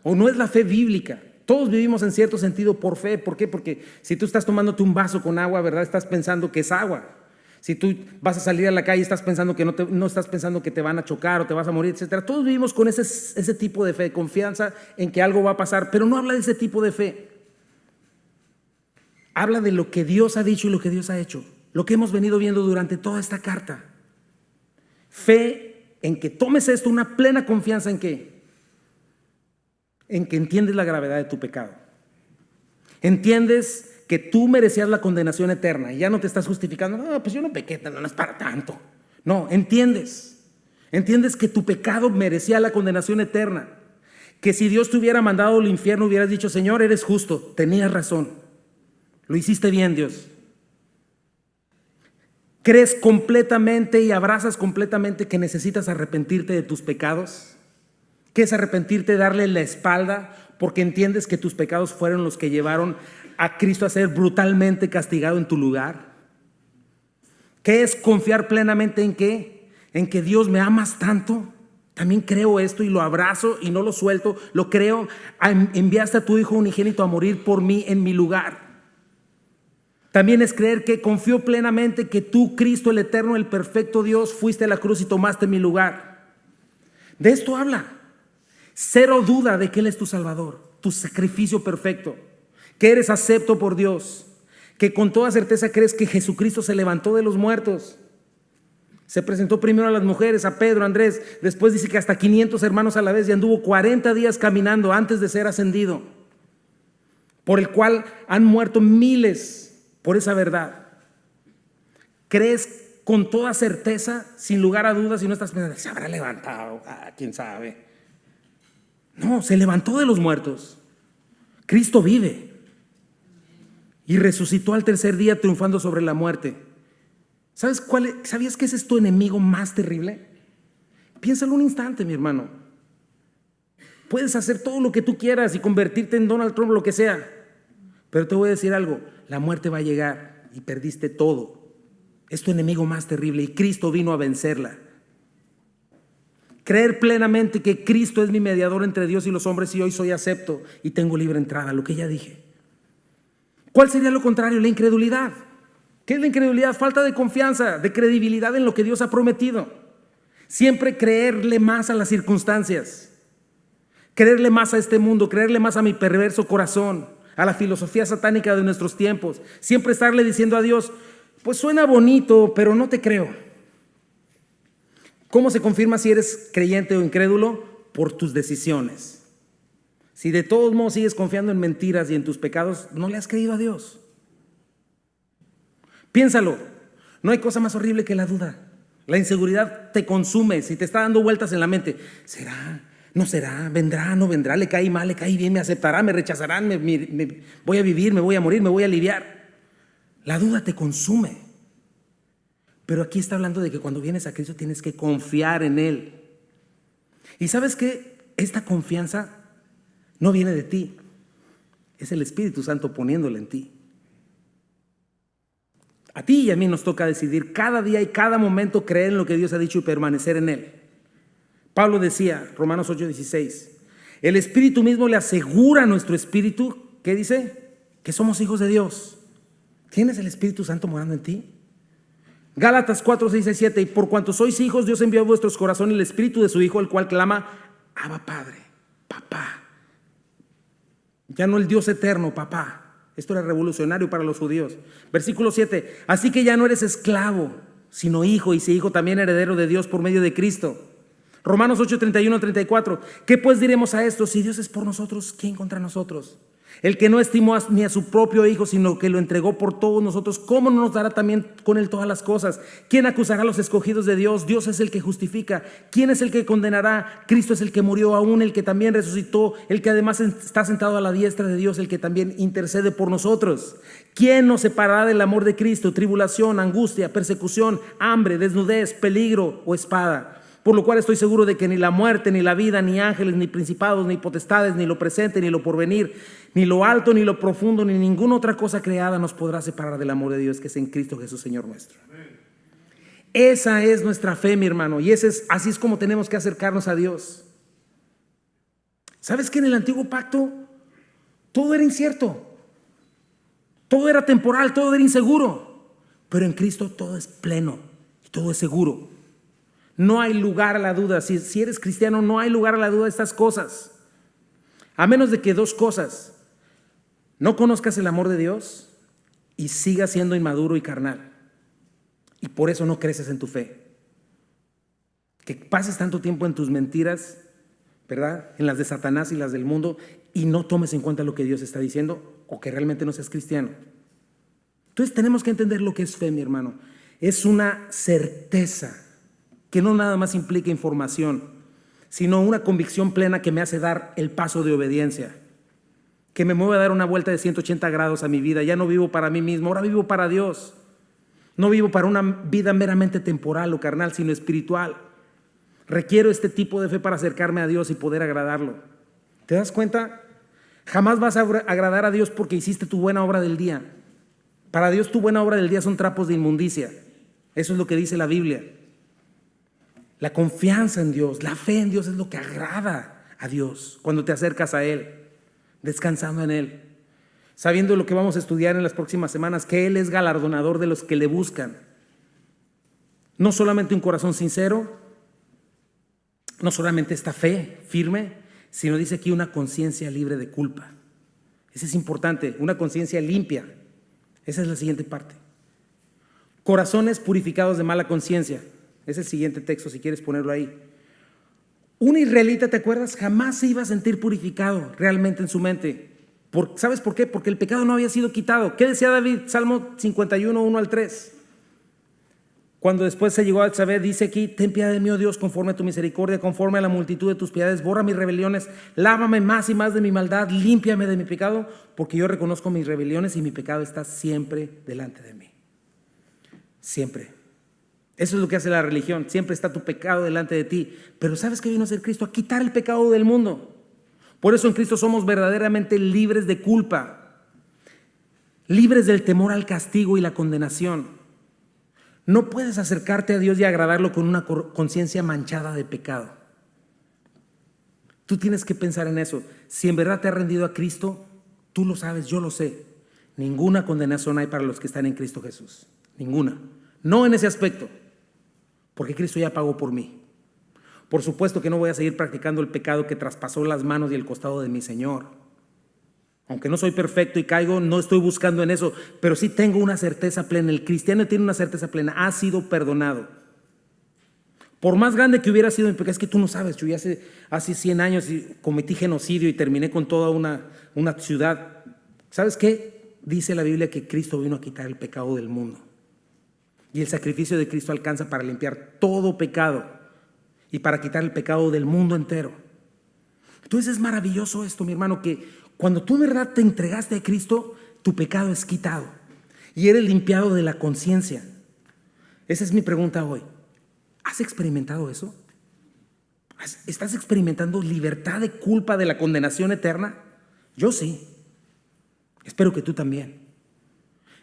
o no es la fe bíblica. Todos vivimos en cierto sentido por fe. ¿Por qué? Porque si tú estás tomándote un vaso con agua, ¿verdad? Estás pensando que es agua. Si tú vas a salir a la calle, estás pensando que no estás pensando que te van a chocar o te vas a morir, etcétera. Todos vivimos con ese tipo de fe, confianza en que algo va a pasar, pero no habla de ese tipo de fe. Habla de lo que Dios ha dicho y lo que Dios ha hecho, lo que hemos venido viendo durante toda esta carta. Fe en que tomes esto, una plena confianza en que entiendes la gravedad de tu pecado. Entiendes que tú merecías la condenación eterna y ya no te estás justificando. No, pues yo no pequé, no es para tanto. No, entiendes que tu pecado merecía la condenación eterna. Que si Dios te hubiera mandado al infierno, hubieras dicho: Señor, eres justo, tenías razón, lo hiciste bien, Dios. ¿Crees completamente y abrazas completamente que necesitas arrepentirte de tus pecados? ¿Qué es arrepentirte? Darle la espalda, porque entiendes que tus pecados fueron los que llevaron a Cristo a ser brutalmente castigado en tu lugar. ¿Qué es confiar plenamente en qué? En que Dios me amas tanto. También creo esto y lo abrazo y no lo suelto. Lo creo. Enviaste a tu Hijo unigénito a morir por mí en mi lugar. También es creer que confío plenamente que tú, Cristo, el eterno, el perfecto Dios, fuiste a la cruz y tomaste mi lugar. De esto habla. Cero duda de que Él es tu Salvador, tu sacrificio perfecto, que eres acepto por Dios, que con toda certeza crees que Jesucristo se levantó de los muertos. Se presentó primero a las mujeres, a Pedro, a Andrés, después dice que hasta 500 hermanos a la vez, y anduvo 40 días caminando antes de ser ascendido, por el cual han muerto miles por esa verdad. ¿Crees con toda certeza, sin lugar a dudas, y no estás pensando: se habrá levantado? ¿Quién sabe? No, se levantó de los muertos. Cristo vive y resucitó al tercer día, triunfando sobre la muerte. ¿Sabías que ese es tu enemigo más terrible? Piénsalo un instante, mi hermano. Puedes hacer todo lo que tú quieras y convertirte en Donald Trump, lo que sea, pero te voy a decir algo: la muerte va a llegar y perdiste todo. Es tu enemigo más terrible y Cristo vino a vencerla. Creer plenamente que Cristo es mi mediador entre Dios y los hombres, y hoy soy acepto y tengo libre entrada, lo que ya dije. ¿Cuál sería lo contrario? La incredulidad. ¿Qué es la incredulidad? Falta de confianza, de credibilidad en lo que Dios ha prometido. Siempre creerle más a las circunstancias, creerle más a este mundo, creerle más a mi perverso corazón, a la filosofía satánica de nuestros tiempos. Siempre estarle diciendo a Dios: pues suena bonito, pero no te creo. ¿Cómo se confirma si eres creyente o incrédulo? Por tus decisiones. Si de todos modos sigues confiando en mentiras y en tus pecados, no le has creído a Dios. Piénsalo. No hay cosa más horrible que la duda. La inseguridad te consume. Si te está dando vueltas en la mente: ¿será? ¿No será? ¿Vendrá? ¿No vendrá? ¿Le caí mal? ¿Le caí bien? ¿Me aceptará? ¿Me rechazarán? ¿Voy a vivir? ¿Me voy a morir? ¿Me voy a aliviar? La duda te consume. Pero aquí está hablando de que cuando vienes a Cristo tienes que confiar en Él. Y ¿sabes qué? Esta confianza no viene de ti. Es el Espíritu Santo poniéndola en ti. A ti y a mí nos toca decidir cada día y cada momento creer en lo que Dios ha dicho y permanecer en Él. Pablo decía, Romanos 8:16, el Espíritu mismo le asegura a nuestro espíritu, ¿qué dice? Que somos hijos de Dios. ¿Tienes el Espíritu Santo morando en ti? Gálatas 4:6-7, y por cuanto sois hijos, Dios envió a vuestros corazones el Espíritu de su Hijo, el cual clama: Abba, Padre, papá. Ya no el Dios eterno, papá. Esto era revolucionario para los judíos. Versículo 7, así que ya no eres esclavo, sino hijo, y si hijo, también heredero de Dios por medio de Cristo. Romanos 8:31-34, ¿qué pues diremos a esto? Si Dios es por nosotros, ¿quién contra nosotros? El que no estimó ni a su propio Hijo, sino que lo entregó por todos nosotros, ¿cómo no nos dará también con Él todas las cosas? ¿Quién acusará a los escogidos de Dios? Dios es el que justifica. ¿Quién es el que condenará? Cristo es el que murió, aún el que también resucitó, el que además está sentado a la diestra de Dios, el que también intercede por nosotros. ¿Quién nos separará del amor de Cristo? Tribulación, angustia, persecución, hambre, desnudez, peligro o espada. por lo cual estoy seguro de que ni la muerte, ni la vida, ni ángeles, ni principados, ni potestades, ni lo presente, ni lo porvenir, ni lo alto, ni lo profundo, ni ninguna otra cosa creada nos podrá separar del amor de Dios que es en Cristo Jesús, Señor nuestro. Esa es nuestra fe, mi hermano, y así es como tenemos que acercarnos a Dios. ¿Sabes que en el antiguo pacto todo era incierto? Todo era temporal, todo era inseguro, pero en Cristo todo es pleno y todo es seguro. No hay lugar a la duda. Si eres cristiano, no hay lugar a la duda de estas cosas. A menos de que dos cosas: no conozcas el amor de Dios y sigas siendo inmaduro y carnal. Y por eso no creces en tu fe. Que pases tanto tiempo en tus mentiras, ¿verdad? En las de Satanás y las del mundo, y no tomes en cuenta lo que Dios está diciendo, o que realmente no seas cristiano. Entonces tenemos que entender lo que es fe, mi hermano. Es una certeza que no nada más implica información, sino una convicción plena que me hace dar el paso de obediencia, que me mueve a dar una vuelta de 180 grados a mi vida. Ya no vivo para mí mismo, ahora vivo para Dios. No vivo para una vida meramente temporal o carnal, sino espiritual. Requiero este tipo de fe para acercarme a Dios y poder agradarlo. ¿Te das cuenta? Jamás vas a agradar a Dios porque hiciste tu buena obra del día. Para Dios tu buena obra del día son trapos de inmundicia. Eso es lo que dice la Biblia. La confianza en Dios, la fe en Dios es lo que agrada a Dios cuando te acercas a Él, descansando en Él, sabiendo lo que vamos a estudiar en las próximas semanas, que Él es galardonador de los que le buscan. No solamente un corazón sincero, no solamente esta fe firme, sino dice aquí una conciencia libre de culpa. Eso es importante, una conciencia limpia. Esa es la siguiente parte. Corazones purificados de mala conciencia. Es el siguiente texto, si quieres ponerlo ahí. Un israelita, ¿te acuerdas? Jamás se iba a sentir purificado realmente en su mente. ¿Sabes por qué? Porque el pecado no había sido quitado. ¿Qué decía David? Salmo 51, 1 al 3. Cuando después se llegó a saber, dice aquí: ten piedad de mí, oh Dios, conforme a tu misericordia, conforme a la multitud de tus piedades, borra mis rebeliones, lávame más y más de mi maldad, límpiame de mi pecado, porque yo reconozco mis rebeliones y mi pecado está siempre delante de mí. Siempre. Eso es lo que hace la religión, siempre está tu pecado delante de ti. Pero ¿sabes qué vino a hacer Cristo? A quitar el pecado del mundo. Por eso en Cristo somos verdaderamente libres de culpa, libres del temor al castigo y la condenación. No puedes acercarte a Dios y agradarlo con una conciencia manchada de pecado. Tú tienes que pensar en eso. Si en verdad te has rendido a Cristo, tú lo sabes, yo lo sé. Ninguna condenación hay para los que están en Cristo Jesús. Ninguna. No en ese aspecto, porque Cristo ya pagó por mí. Por supuesto que no voy a seguir practicando el pecado que traspasó las manos y el costado de mi Señor. Aunque no soy perfecto y caigo, no estoy buscando en eso, pero sí tengo una certeza plena. El cristiano tiene una certeza plena: ha sido perdonado. Por más grande que hubiera sido mi pecado, es que tú no sabes, yo ya hace 100 años cometí genocidio y terminé con toda una ciudad. ¿Sabes qué? Dice la Biblia que Cristo vino a quitar el pecado del mundo. Y el sacrificio de Cristo alcanza para limpiar todo pecado y para quitar el pecado del mundo entero. Entonces es maravilloso esto, mi hermano, que cuando tú en verdad te entregaste a Cristo, tu pecado es quitado y eres limpiado de la conciencia. Esa es mi pregunta hoy. ¿Has experimentado eso? ¿Estás experimentando libertad de culpa de la condenación eterna? Yo sí. Espero que tú también.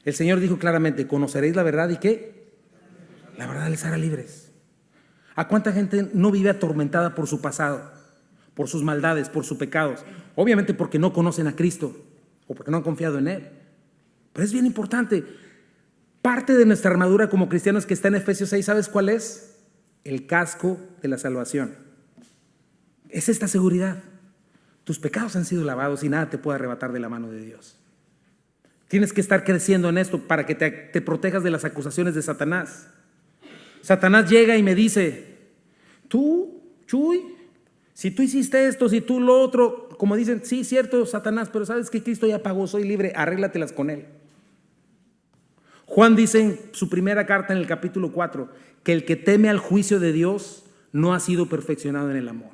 El Señor dijo claramente: conoceréis la verdad y ¿qué? La verdad les hará libres. ¿A cuánta gente no vive atormentada por su pasado, por sus maldades, por sus pecados? Obviamente porque no conocen a Cristo o porque no han confiado en Él. Pero es bien importante. Parte de nuestra armadura como cristianos que está en Efesios 6, ¿sabes cuál es? El casco de la salvación. Es esta seguridad. Tus pecados han sido lavados y nada te puede arrebatar de la mano de Dios. Tienes que estar creciendo en esto para que te protejas de las acusaciones de Satanás. Satanás llega y me dice: tú, Chuy, si tú hiciste esto, si tú lo otro, como dicen, sí, cierto, Satanás, pero sabes que Cristo ya pagó, soy libre, arréglatelas con Él. Juan dice en su primera carta, en el capítulo 4, que el que teme al juicio de Dios no ha sido perfeccionado en el amor.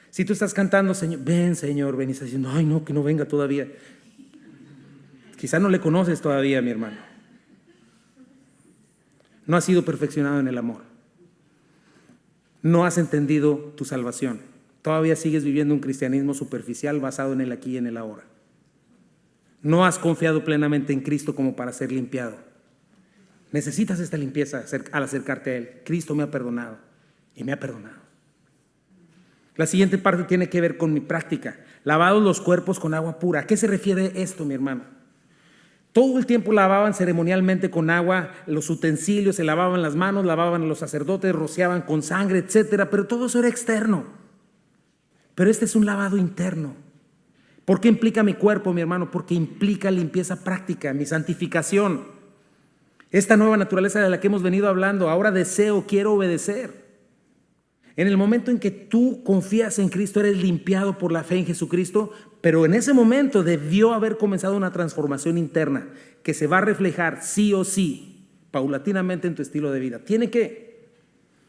Si tú estás cantando: Señor, ven, y estás diciendo: ay no, que no venga todavía. Quizá no le conoces todavía, mi hermano. No ha sido perfeccionado en el amor. no has entendido tu salvación. Todavía sigues viviendo un cristianismo superficial basado en el aquí y en el ahora. No has confiado plenamente en Cristo como para ser limpiado. Necesitas esta limpieza al acercarte a Él. Cristo me ha perdonado y me ha perdonado. La siguiente parte tiene que ver con mi práctica. Lavados los cuerpos con agua pura. ¿A qué se refiere esto, mi hermano? Todo el tiempo lavaban ceremonialmente con agua los utensilios, se lavaban las manos, lavaban a los sacerdotes, rociaban con sangre, etcétera, pero todo eso era externo. Pero este es un lavado interno. ¿Por qué implica mi cuerpo, mi hermano? Porque implica limpieza práctica, mi santificación. Esta nueva naturaleza de la que hemos venido hablando, ahora quiero obedecer. En el momento en que tú confías en Cristo, eres limpiado por la fe en Jesucristo, pero en ese momento debió haber comenzado una transformación interna que se va a reflejar sí o sí, paulatinamente en tu estilo de vida.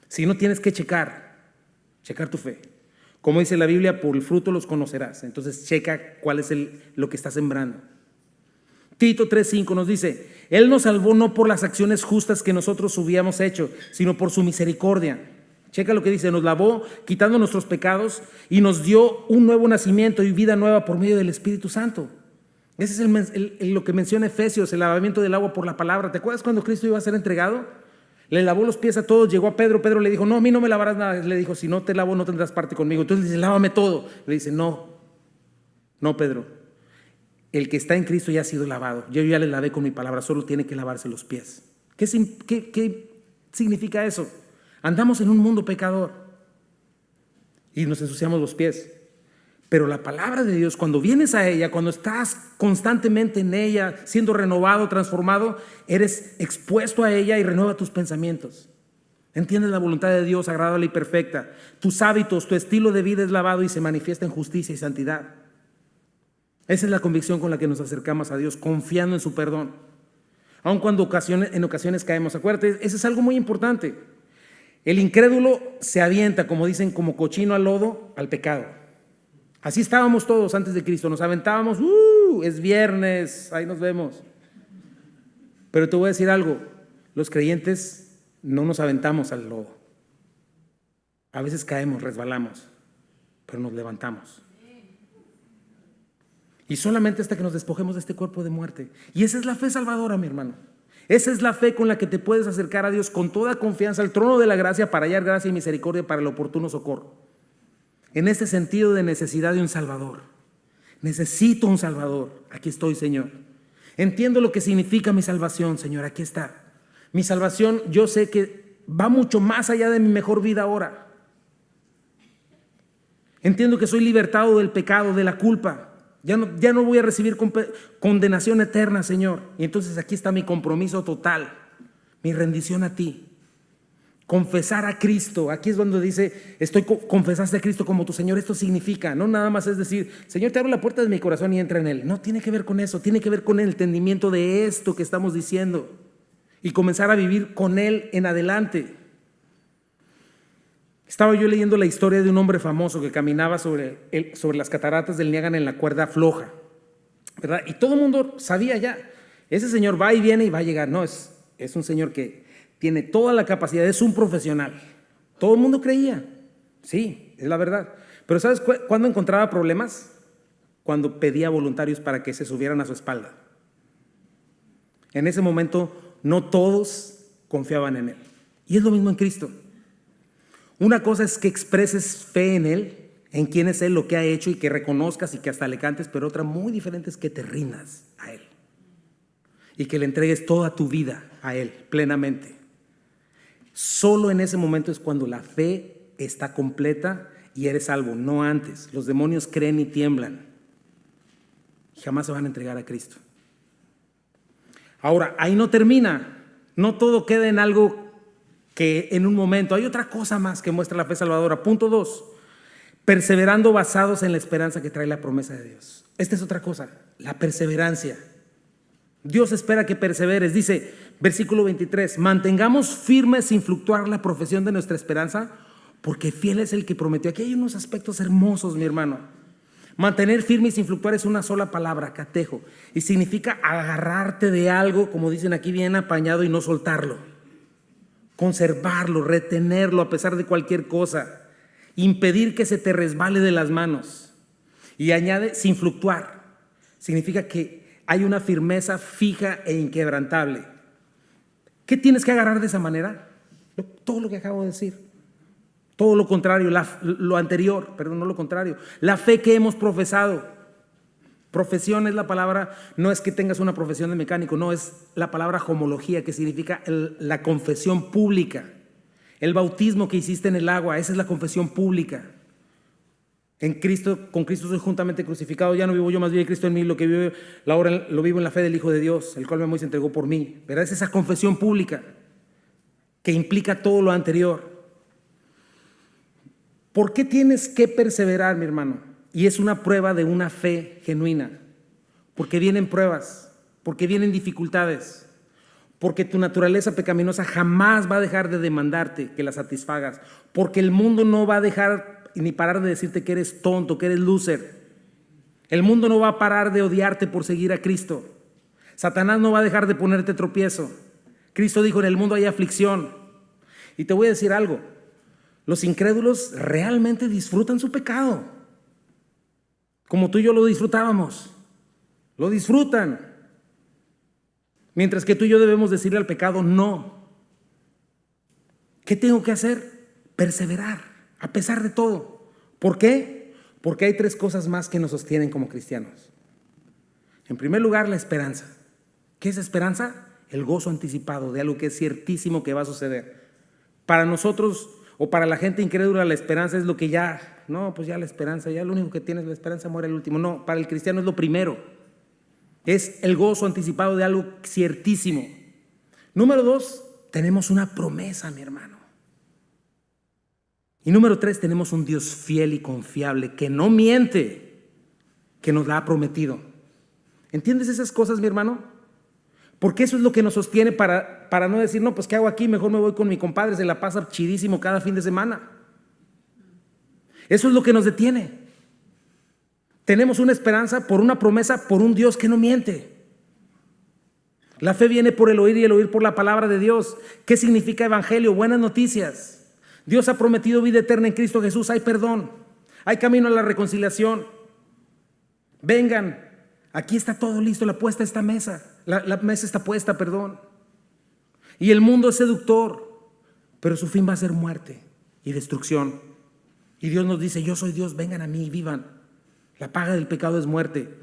Si no, tienes que checar tu fe. Como dice la Biblia, por el fruto los conocerás. Entonces checa cuál es lo que estás sembrando. Tito 3:5 nos dice: Él nos salvó no por las acciones justas que nosotros hubiéramos hecho, sino por su misericordia. Checa lo que dice: nos lavó quitando nuestros pecados y nos dio un nuevo nacimiento y vida nueva por medio del Espíritu Santo. Ese es lo que menciona Efesios, el lavamiento del agua por la palabra. ¿Te acuerdas cuando Cristo iba a ser entregado? Le lavó los pies a todos, llegó a Pedro, Pedro le dijo: no, a mí no me lavarás nada. Le dijo: si no te lavo no tendrás parte conmigo. Entonces le dice: lávame todo. Le dice: no Pedro, el que está en Cristo ya ha sido lavado. Yo ya le lavé con mi palabra, solo tiene que lavarse los pies. ¿Qué significa eso? Andamos en un mundo pecador y nos ensuciamos los pies. Pero la palabra de Dios, cuando vienes a ella, cuando estás constantemente en ella, siendo renovado, transformado, eres expuesto a ella y renueva tus pensamientos. Entiendes la voluntad de Dios agradable y perfecta. Tus hábitos, tu estilo de vida es lavado y se manifiesta en justicia y santidad. Esa es la convicción con la que nos acercamos a Dios, confiando en su perdón. Aun cuando en ocasiones caemos. Acuérdate, eso es algo muy importante. El incrédulo se avienta, como dicen, como cochino al lodo, al pecado. Así estábamos todos antes de Cristo, nos aventábamos, es viernes, ahí nos vemos. Pero te voy a decir algo, los creyentes no nos aventamos al lodo. A veces caemos, resbalamos, pero nos levantamos. Y solamente hasta que nos despojemos de este cuerpo de muerte. Y esa es la fe salvadora, mi hermano. Esa es la fe con la que te puedes acercar a Dios con toda confianza al trono de la gracia para hallar gracia y misericordia para el oportuno socorro. En este sentido de necesidad de un Salvador. Necesito un Salvador. Aquí estoy, Señor. Entiendo lo que significa mi salvación, Señor. Aquí está. Mi salvación, yo sé que va mucho más allá de mi mejor vida ahora. Entiendo que soy libertado del pecado, de la culpa. Ya no voy a recibir condenación eterna, Señor. Y entonces aquí está mi compromiso total, mi rendición a ti. Confesar a Cristo. Aquí es donde dice: confesaste a Cristo como tu Señor. Esto significa, no nada más es decir: Señor, te abro la puerta de mi corazón y entra en Él. No, tiene que ver con eso. Tiene que ver con el entendimiento de esto que estamos diciendo y comenzar a vivir con Él en adelante. Estaba yo leyendo la historia de un hombre famoso que caminaba sobre las cataratas del Niágara en la cuerda floja, ¿verdad? Y todo el mundo sabía ya: ese señor va y viene y va a llegar. No, es un señor que tiene toda la capacidad, es un profesional. Todo el mundo creía, sí, es la verdad. Pero ¿sabes cuándo encontraba problemas? Cuando pedía voluntarios para que se subieran a su espalda. En ese momento no todos confiaban en Él. Y es lo mismo en Cristo. Una cosa es que expreses fe en Él, en quién es Él, lo que ha hecho, y que reconozcas y que hasta le cantes, pero otra muy diferente es que te rindas a Él y que le entregues toda tu vida a Él plenamente. Solo en ese momento es cuando la fe está completa y eres salvo, no antes. Los demonios creen y tiemblan y jamás se van a entregar a Cristo. Ahora, ahí no termina. No todo queda en algo que en un momento. Hay otra cosa más que muestra la fe salvadora. Punto 2. Perseverando basados en la esperanza que trae la promesa de Dios. Esta es otra cosa, la perseverancia. Dios espera que perseveres. Dice, versículo 23, mantengamos firmes sin fluctuar la profesión de nuestra esperanza, porque fiel es el que prometió. Aquí hay unos aspectos hermosos, mi hermano. Mantener firme y sin fluctuar es una sola palabra, catejo, y significa agarrarte de algo, como dicen aquí, bien apañado y no soltarlo. conservarlo, retenerlo a pesar de cualquier cosa, impedir que se te resbale de las manos. Y añade, sin fluctuar. Significa que hay una firmeza fija e inquebrantable. ¿Qué tienes que agarrar de esa manera? Todo lo que acabo de decir. Todo lo contrario, lo anterior, perdón, no lo contrario. La fe que hemos profesado. Profesión es la palabra, no es que tengas una profesión de mecánico, no, es la palabra homología, que significa la confesión pública. El bautismo que hiciste en el agua, esa es la confesión pública. En Cristo, con Cristo soy juntamente crucificado, ya no vivo yo, más bien Cristo en mí, lo que vivo ahora lo vivo en la fe del Hijo de Dios, el cual me amó y se entregó por mí. ¿Verdad? Es esa confesión pública que implica todo lo anterior. ¿Por qué tienes que perseverar, mi hermano? Y es una prueba de una fe genuina, porque vienen pruebas, porque vienen dificultades, porque tu naturaleza pecaminosa jamás va a dejar de demandarte que la satisfagas, porque el mundo no va a dejar ni parar de decirte que eres tonto, que eres loser. El mundo no va a parar de odiarte por seguir a Cristo. Satanás no va a dejar de ponerte tropiezo. Cristo dijo, en el mundo hay aflicción. Y te voy a decir algo, los incrédulos realmente disfrutan su pecado, como tú y yo lo disfrutábamos. Lo disfrutan. Mientras que tú y yo debemos decirle al pecado, no. ¿Qué tengo que hacer? Perseverar, a pesar de todo. ¿Por qué? Porque hay tres cosas más que nos sostienen como cristianos. En primer lugar, la esperanza. ¿Qué es esperanza? El gozo anticipado de algo que es ciertísimo que va a suceder. Para nosotros o para la gente incrédula, la esperanza es lo que ya, no, pues ya la esperanza, ya lo único que tienes, la esperanza muere el último. No, para el cristiano es lo primero. Es el gozo anticipado de algo ciertísimo. Número dos, tenemos una promesa, mi hermano. Y número tres, tenemos un Dios fiel y confiable que no miente, que nos la ha prometido. ¿Entiendes esas cosas, mi hermano? Porque eso es lo que nos sostiene para no decir, no, pues ¿qué hago aquí? Mejor me voy con mi compadre, se la pasa chidísimo cada fin de semana. Eso es lo que nos detiene. Tenemos una esperanza por una promesa, por un Dios que no miente. La fe viene por el oír y el oír por la palabra de Dios. ¿Qué significa evangelio? Buenas noticias. Dios ha prometido vida eterna en Cristo Jesús. Hay perdón, hay camino a la reconciliación. Vengan, aquí está todo listo, la mesa está puesta, perdón. Y el mundo es seductor, pero su fin va a ser muerte y destrucción. Y Dios nos dice, yo soy Dios, vengan a mí y vivan. La paga del pecado es muerte.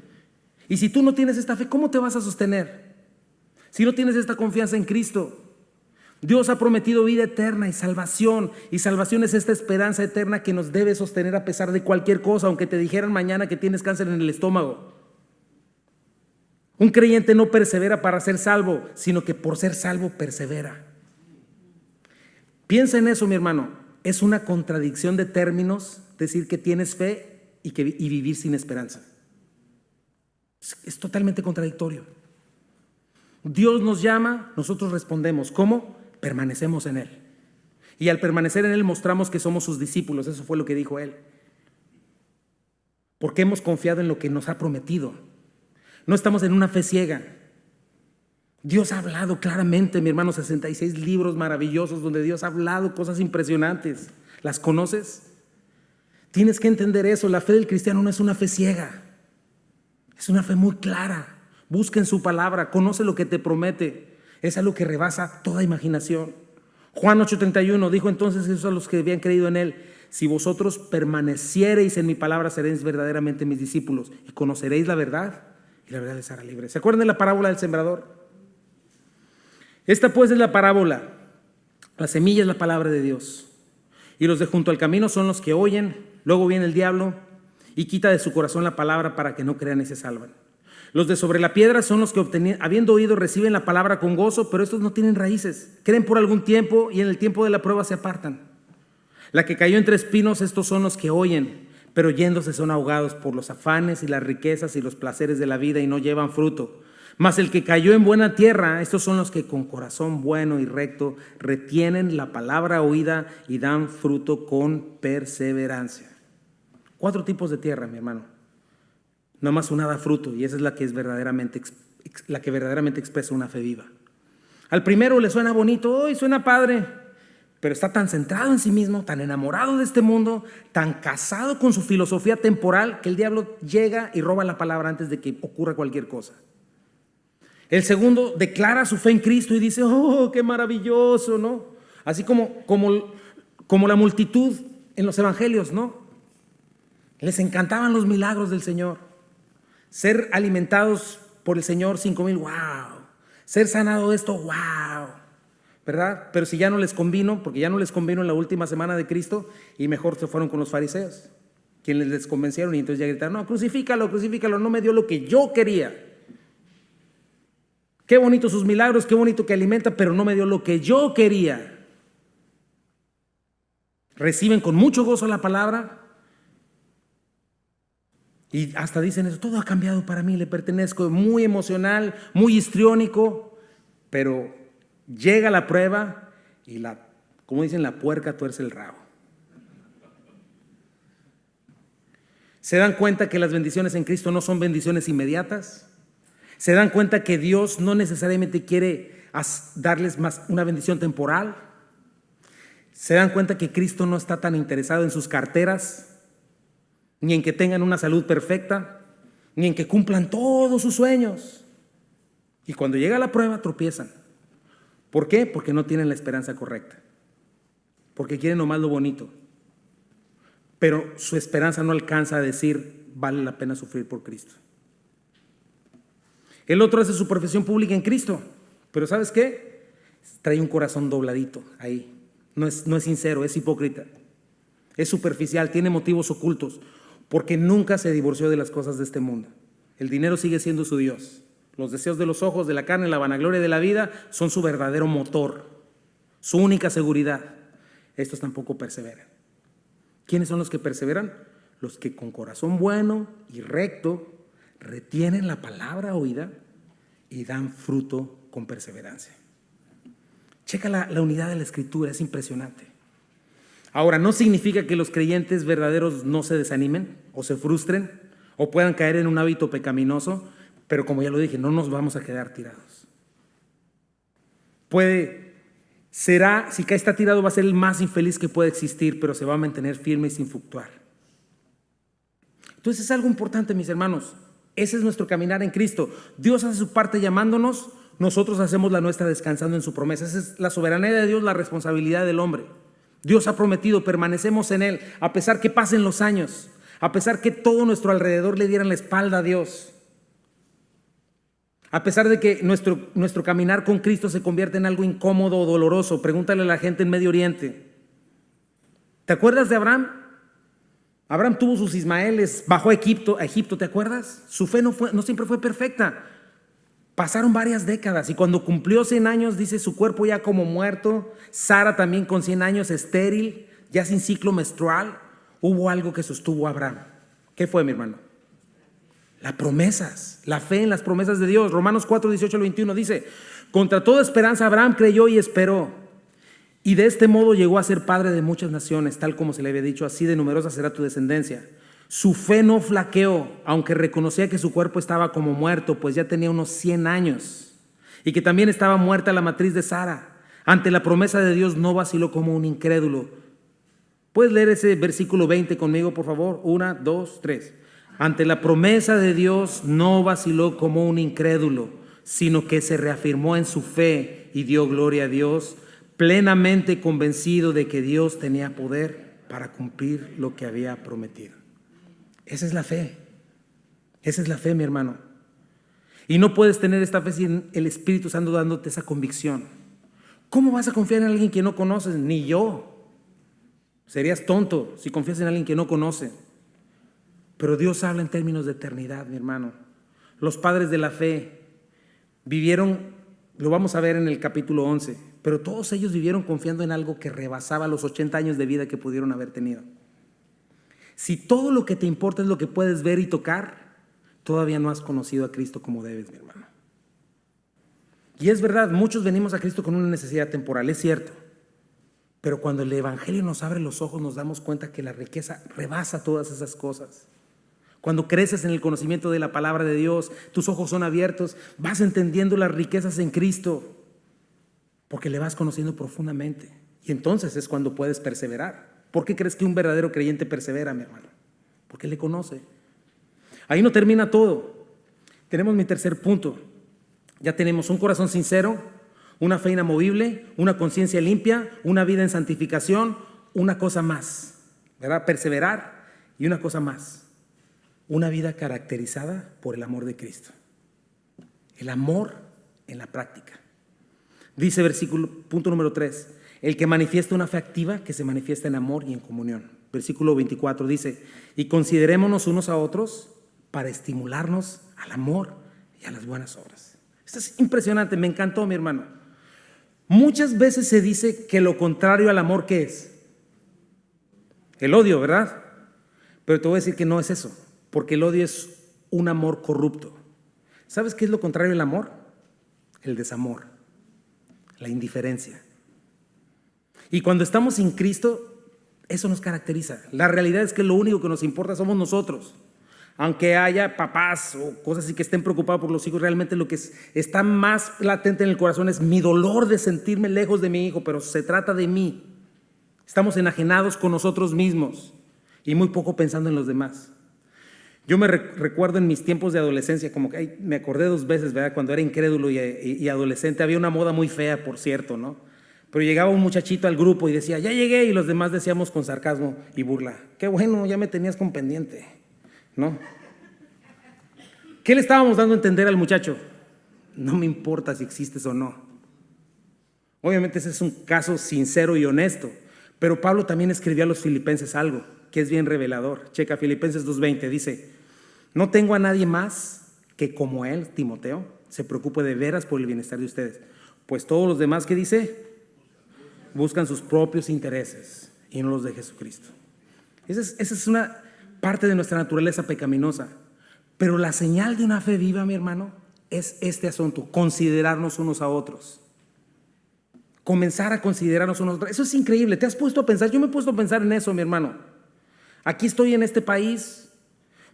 Y si tú no tienes esta fe, ¿cómo te vas a sostener? Si no tienes esta confianza en Cristo. Dios ha prometido vida eterna y salvación es esta esperanza eterna que nos debe sostener a pesar de cualquier cosa, aunque te dijeran mañana que tienes cáncer en el estómago. Un creyente no persevera para ser salvo, sino que por ser salvo persevera. Piensa en eso, mi hermano. Es una contradicción de términos decir que tienes fe y vivir sin esperanza. Es totalmente contradictorio. Dios nos llama, nosotros respondemos. ¿Cómo? Permanecemos en Él. Y al permanecer en Él mostramos que somos sus discípulos. Eso fue lo que dijo Él. Porque hemos confiado en lo que nos ha prometido. No estamos en una fe ciega. Dios ha hablado claramente, mi hermano, 66 libros maravillosos donde Dios ha hablado cosas impresionantes. ¿Las conoces? Tienes que entender eso. La fe del cristiano no es una fe ciega. Es una fe muy clara. Busca en su palabra, conoce lo que te promete. Es algo que rebasa toda imaginación. Juan 8:31 dijo entonces Jesús a los que habían creído en Él: si vosotros permaneciereis en mi palabra, seréis verdaderamente mis discípulos y conoceréis la verdad, y la verdad les hará libres. ¿Se acuerdan de la parábola del sembrador? Esta pues es la parábola. La semilla es la palabra de Dios. Y los de junto al camino son los que oyen. Luego viene el diablo y quita de su corazón la palabra para que no crean y se salvan. Los de sobre la piedra son los que habiendo oído reciben la palabra con gozo, pero estos no tienen raíces. Creen por algún tiempo y en el tiempo de la prueba se apartan. La que cayó entre espinos, estos son los que oyen, pero yéndose son ahogados por los afanes y las riquezas y los placeres de la vida y no llevan fruto. Mas el que cayó en buena tierra, estos son los que con corazón bueno y recto retienen la palabra oída y dan fruto con perseverancia. 4 tipos de tierra, mi hermano. No más una da fruto, y esa es la que verdaderamente expresa una fe viva. Al primero le suena bonito, ¡ay, suena padre! pero está tan centrado en sí mismo, tan enamorado de este mundo, tan casado con su filosofía temporal, que el diablo llega y roba la palabra antes de que ocurra cualquier cosa. El segundo declara su fe en Cristo y dice, oh, qué maravilloso, ¿no? Así como la multitud en los evangelios, ¿no? Les encantaban los milagros del Señor. Ser alimentados por el Señor 5,000, wow. Ser sanado de esto, wow. ¿Verdad? Pero si ya no les convino, porque ya no les convino en la última semana de Cristo, y mejor se fueron con los fariseos, quienes les convencieron y entonces ya gritaron, no, crucifícalo, crucifícalo, no me dio lo que yo quería. Qué bonito sus milagros, qué bonito que alimenta, pero no me dio lo que yo quería. Reciben con mucho gozo la palabra y hasta dicen eso, todo ha cambiado para mí, le pertenezco, muy emocional, muy histriónico, pero llega la prueba y como dicen, la puerca tuerce el rabo. Se dan cuenta que las bendiciones en Cristo no son bendiciones inmediatas. Se dan cuenta que Dios no necesariamente quiere darles más una bendición temporal. Se dan cuenta que Cristo no está tan interesado en sus carteras, ni en que tengan una salud perfecta, ni en que cumplan todos sus sueños. Y cuando llega la prueba tropiezan. ¿Por qué? Porque no tienen la esperanza correcta. Porque quieren nomás lo bonito. Pero su esperanza no alcanza a decir, vale la pena sufrir por Cristo. El otro hace su profesión pública en Cristo, pero ¿sabes qué? Trae un corazón dobladito ahí. No es sincero, es hipócrita. Es superficial, tiene motivos ocultos, porque nunca se divorció de las cosas de este mundo. El dinero sigue siendo su Dios. Los deseos de los ojos, de la carne, la vanagloria de la vida son su verdadero motor, su única seguridad. Estos tampoco perseveran. ¿Quiénes son los que perseveran? Los que con corazón bueno y recto retienen la palabra oída y dan fruto con perseverancia. Checa la unidad de la Escritura, es impresionante. Ahora, no significa que los creyentes verdaderos no se desanimen o se frustren o puedan caer en un hábito pecaminoso, pero como ya lo dije, no nos vamos a quedar tirados. Si está tirado va a ser el más infeliz que puede existir, pero se va a mantener firme y sin fluctuar. Entonces es algo importante, mis hermanos. Ese es nuestro caminar en Cristo. Dios hace su parte llamándonos, nosotros hacemos la nuestra descansando en su promesa. Esa es la soberanía de Dios, la responsabilidad del hombre. Dios ha prometido, permanecemos en Él, a pesar que pasen los años, a pesar que todo nuestro alrededor le dieran la espalda a Dios, a pesar de que nuestro caminar con Cristo se convierte en algo incómodo o doloroso. Pregúntale a la gente en Medio Oriente. ¿Te acuerdas de Abraham? Abraham tuvo sus Ismaeles, bajó a Egipto, ¿te acuerdas? Su fe no siempre fue perfecta. Pasaron varias décadas y cuando cumplió 100 años, dice, su cuerpo ya como muerto. Sara también con 100 años estéril, ya sin ciclo menstrual. Hubo algo que sostuvo a Abraham. ¿Qué fue, mi hermano? Las promesas, la fe en las promesas de Dios. Romanos 4, 18 al 21 dice, contra toda esperanza Abraham creyó y esperó. Y de este modo llegó a ser padre de muchas naciones, tal como se le había dicho, así de numerosa será tu descendencia. Su fe no flaqueó, aunque reconocía que su cuerpo estaba como muerto, pues ya tenía unos 100 años. Y que también estaba muerta la matriz de Sara. Ante la promesa de Dios no vaciló como un incrédulo. ¿Puedes leer ese versículo 20 conmigo, por favor? 1, 2, 3. Ante la promesa de Dios no vaciló como un incrédulo, sino que se reafirmó en su fe y dio gloria a Dios, plenamente convencido de que Dios tenía poder para cumplir lo que había prometido. Esa es la fe. Esa es la fe, mi hermano. Y no puedes tener esta fe sin el Espíritu Santo dándote esa convicción. ¿Cómo vas a confiar en alguien que no conoces? Ni yo. Serías tonto si confías en alguien que no conoce. Pero Dios habla en términos de eternidad, mi hermano. Los padres de la fe vivieron, lo vamos a ver en el capítulo 11, pero todos ellos vivieron confiando en algo que rebasaba los 80 años de vida que pudieron haber tenido. Si todo lo que te importa es lo que puedes ver y tocar, todavía no has conocido a Cristo como debes, mi hermano. Y es verdad, muchos venimos a Cristo con una necesidad temporal, es cierto. Pero cuando el Evangelio nos abre los ojos, nos damos cuenta que la riqueza rebasa todas esas cosas. Cuando creces en el conocimiento de la palabra de Dios, tus ojos son abiertos, vas entendiendo las riquezas en Cristo, porque le vas conociendo profundamente. Y entonces es cuando puedes perseverar. ¿Por qué crees que un verdadero creyente persevera, mi hermano? Porque le conoce. Ahí no termina todo. Tenemos mi tercer punto. Ya tenemos un corazón sincero, una fe inamovible, una conciencia limpia, una vida en santificación, una cosa más, ¿verdad? Perseverar y una cosa más, una vida caracterizada por el amor de Cristo. El amor en la práctica. Dice punto número 3, el que manifiesta una fe activa, que se manifiesta en amor y en comunión. Versículo 24 dice, y considerémonos unos a otros para estimularnos al amor y a las buenas obras. Esto es impresionante, me encantó, mi hermano. Muchas veces se dice que lo contrario al amor, ¿qué es? El odio, ¿verdad? Pero te voy a decir que no es eso, porque el odio es un amor corrupto. ¿Sabes qué es lo contrario al amor? El desamor, la indiferencia. Y cuando estamos sin Cristo, eso nos caracteriza. La realidad es que lo único que nos importa somos nosotros. Aunque haya papás o cosas así que estén preocupados por los hijos, realmente lo que está más latente en el corazón es mi dolor de sentirme lejos de mi hijo, pero se trata de mí. Estamos enajenados con nosotros mismos y muy poco pensando en los demás. Yo me recuerdo en mis tiempos de adolescencia, como que me acordé 2 veces, ¿verdad? Cuando era incrédulo y adolescente, había una moda muy fea, por cierto, ¿no? Pero llegaba un muchachito al grupo y decía, ya llegué, y los demás decíamos con sarcasmo y burla, qué bueno, ya me tenías con pendiente, ¿no? ¿Qué le estábamos dando a entender al muchacho? No me importa si existes o no. Obviamente ese es un caso sincero y honesto, pero Pablo también escribió a los filipenses algo que es bien revelador. Checa, Filipenses 2:20 dice, no tengo a nadie más que como él, Timoteo, se preocupe de veras por el bienestar de ustedes, pues todos los demás, ¿qué dice? Buscan sus propios intereses y no los de Jesucristo. Esa es una parte de nuestra naturaleza pecaminosa. Pero la señal de una fe viva, mi hermano, es este asunto, considerarnos unos a otros. Comenzar a considerarnos unos a otros. Eso es increíble. ¿Te has puesto a pensar? Yo me he puesto a pensar en eso, mi hermano. Aquí estoy en este país.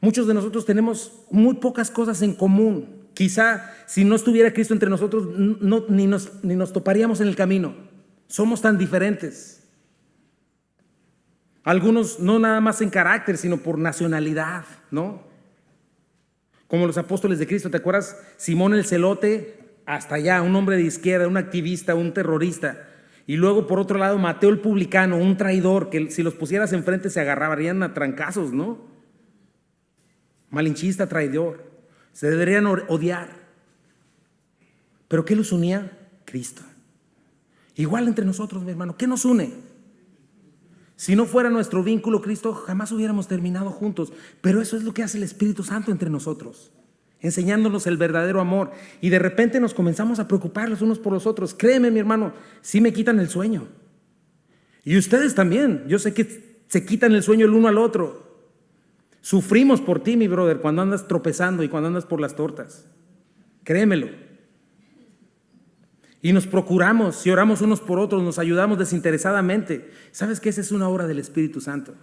Muchos de nosotros tenemos muy pocas cosas en común. Quizá si no estuviera Cristo entre nosotros, ni nos toparíamos en el camino. Somos tan diferentes. Algunos no nada más en carácter, sino por nacionalidad, ¿no? Como los apóstoles de Cristo, ¿te acuerdas? Simón el celote, hasta allá, un hombre de izquierda, un activista, un terrorista. Y luego por otro lado Mateo el publicano, un traidor, que si los pusieras enfrente se agarrarían a trancazos, ¿no? Malinchista, traidor. Se deberían odiar. ¿Pero qué los unía? Cristo. Igual entre nosotros, mi hermano, ¿qué nos une? Si no fuera nuestro vínculo Cristo, jamás hubiéramos terminado juntos. Pero eso es lo que hace el Espíritu Santo entre nosotros, enseñándonos el verdadero amor. Y de repente nos comenzamos a preocupar los unos por los otros. Créeme, mi hermano, sí me quitan el sueño. Y ustedes también. Yo sé que se quitan el sueño el uno al otro. Sufrimos por ti, mi brother, cuando andas tropezando y cuando andas por las tortas. Créemelo. Y nos procuramos y oramos unos por otros, nos ayudamos desinteresadamente. ¿Sabes qué? Esa es una obra del Espíritu Santo.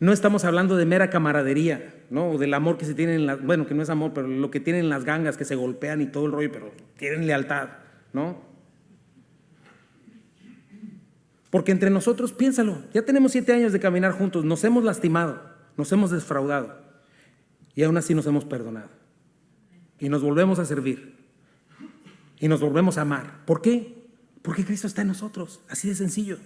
No estamos hablando de mera camaradería, ¿no? O del amor que se tiene bueno, que no es amor, pero lo que tienen las gangas que se golpean y todo el rollo, pero tienen lealtad, ¿no? Porque entre nosotros, piénsalo, ya tenemos 7 años de caminar juntos, nos hemos lastimado, nos hemos defraudado y aún así nos hemos perdonado. Y nos volvemos a servir. Y nos volvemos a amar. ¿Por qué? Porque Cristo está en nosotros. Así de sencillo.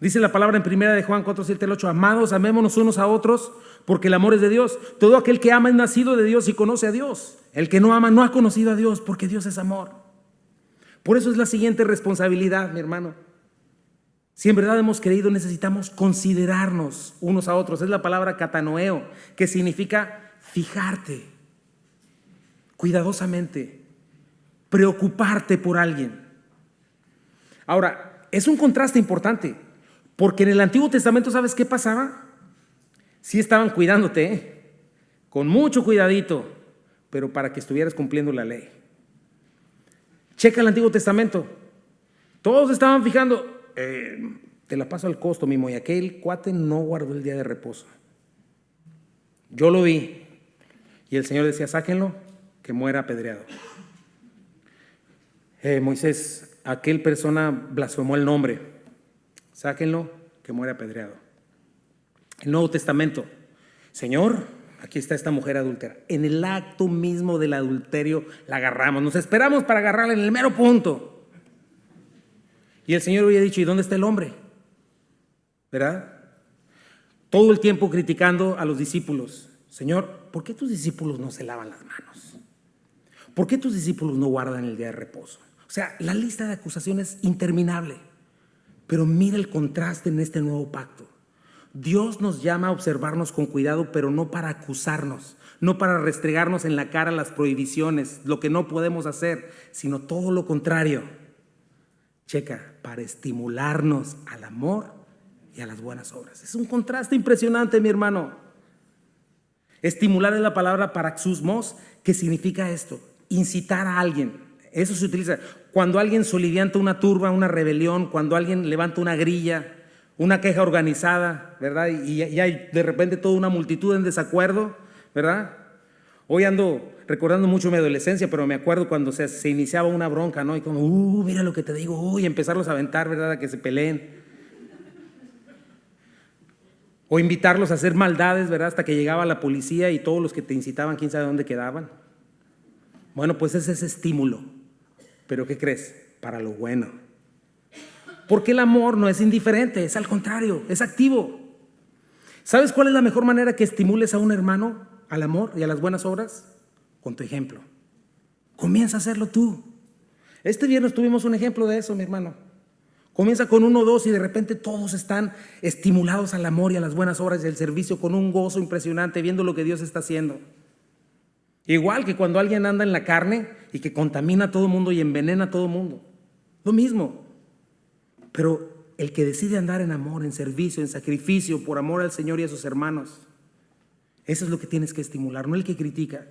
Dice la palabra en 1 de Juan 4, 7 al 8. Amados, amémonos unos a otros, porque el amor es de Dios. Todo aquel que ama es nacido de Dios y conoce a Dios. El que no ama no ha conocido a Dios, porque Dios es amor. Por eso es la siguiente responsabilidad, mi hermano. Si en verdad hemos creído, necesitamos considerarnos unos a otros. Es la palabra katanoeo, que significa fijarte cuidadosamente, preocuparte por alguien. Ahora, es un contraste importante, porque en el Antiguo Testamento, ¿sabes qué pasaba? Sí estaban cuidándote, con mucho cuidadito, pero para que estuvieras cumpliendo la ley. Checa el Antiguo Testamento. Todos estaban fijando, te la paso al costo, Mimo, y aquel cuate no guardó el día de reposo. Yo lo vi. Y el Señor decía, sáquenlo, que muera apedreado. Moisés, aquel persona blasfemó el nombre. sáquenlo, que muere apedreado. El Nuevo Testamento, Señor, aquí está esta mujer adúltera. En el acto mismo del adulterio la agarramos, nos esperamos para agarrarla en el mero punto. Y el Señor había dicho, ¿y dónde está el hombre? ¿Verdad? Todo el tiempo criticando a los discípulos. Señor, ¿por qué tus discípulos no se lavan las manos? ¿Por qué tus discípulos no guardan el día de reposo? O sea, la lista de acusaciones es interminable. Pero mira el contraste en este nuevo pacto. Dios nos llama a observarnos con cuidado, pero no para acusarnos, no para restregarnos en la cara las prohibiciones, lo que no podemos hacer, sino todo lo contrario. Checa, para estimularnos al amor y a las buenas obras. Es un contraste impresionante, mi hermano. Estimular es la palabra paraxusmos, que significa esto, incitar a alguien. Eso se utiliza cuando alguien solivianta una turba, una rebelión, cuando alguien levanta una grilla, una queja organizada, ¿verdad? Y hay de repente toda una multitud en desacuerdo, ¿verdad? Hoy ando recordando mucho mi adolescencia, pero me acuerdo cuando se iniciaba una bronca, ¿no? Y como, mira lo que te digo, y empezarlos a aventar, ¿verdad? A que se peleen. O invitarlos a hacer maldades, ¿verdad? Hasta que llegaba la policía y todos los que te incitaban, quién sabe dónde quedaban. Bueno, pues es ese estímulo. ¿Pero qué crees? Para lo bueno. Porque el amor no es indiferente, es al contrario, es activo. ¿Sabes cuál es la mejor manera que estimules a un hermano al amor y a las buenas obras? Con tu ejemplo. Comienza a hacerlo tú. Este viernes tuvimos un ejemplo de eso, mi hermano. Comienza con 1 o 2 y de repente todos están estimulados al amor y a las buenas obras y al servicio con un gozo impresionante viendo lo que Dios está haciendo. Igual que cuando alguien anda en la carne y que contamina a todo el mundo y envenena a todo el mundo. Lo mismo. Pero el que decide andar en amor, en servicio, en sacrificio, por amor al Señor y a sus hermanos, eso es lo que tienes que estimular, no el que critica.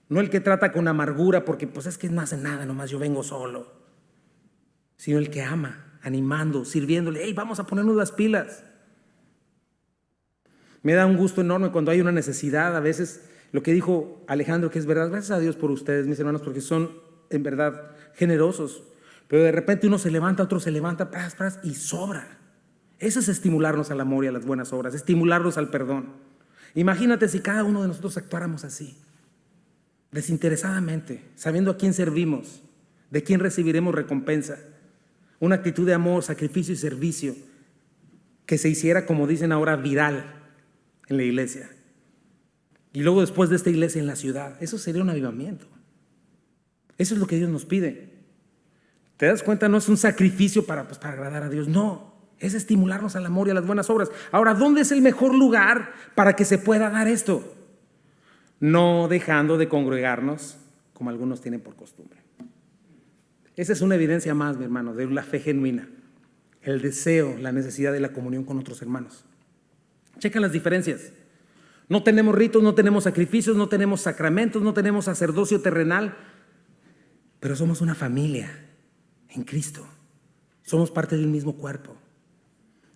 No el que trata con amargura porque pues es que no hace nada, nomás yo vengo solo. Sino el que ama, animando, sirviéndole. Hey, vamos a ponernos las pilas. Me da un gusto enorme cuando hay una necesidad. A veces lo que dijo Alejandro, que es verdad, gracias a Dios por ustedes, mis hermanos, porque son en verdad generosos. Pero de repente uno se levanta, otro se levanta, y sobra. Eso es estimularnos al amor y a las buenas obras, estimularnos al perdón. Imagínate si cada uno de nosotros actuáramos así, desinteresadamente, sabiendo a quién servimos, de quién recibiremos recompensa. Una actitud de amor, sacrificio y servicio que se hiciera, como dicen ahora, viral en la iglesia. Y luego después de esta iglesia en la ciudad. Eso sería un avivamiento. Eso es lo que Dios nos pide. ¿Te das cuenta? No es un sacrificio para agradar a Dios. No, es estimularnos al amor y a las buenas obras. Ahora, ¿dónde es el mejor lugar para que se pueda dar esto? No dejando de congregarnos como algunos tienen por costumbre. Esa es una evidencia más, mi hermano, de la fe genuina. El deseo, la necesidad de la comunión con otros hermanos. Checa las diferencias. No tenemos ritos, no tenemos sacrificios, no tenemos sacramentos, no tenemos sacerdocio terrenal, pero somos una familia en Cristo. Somos parte del mismo cuerpo.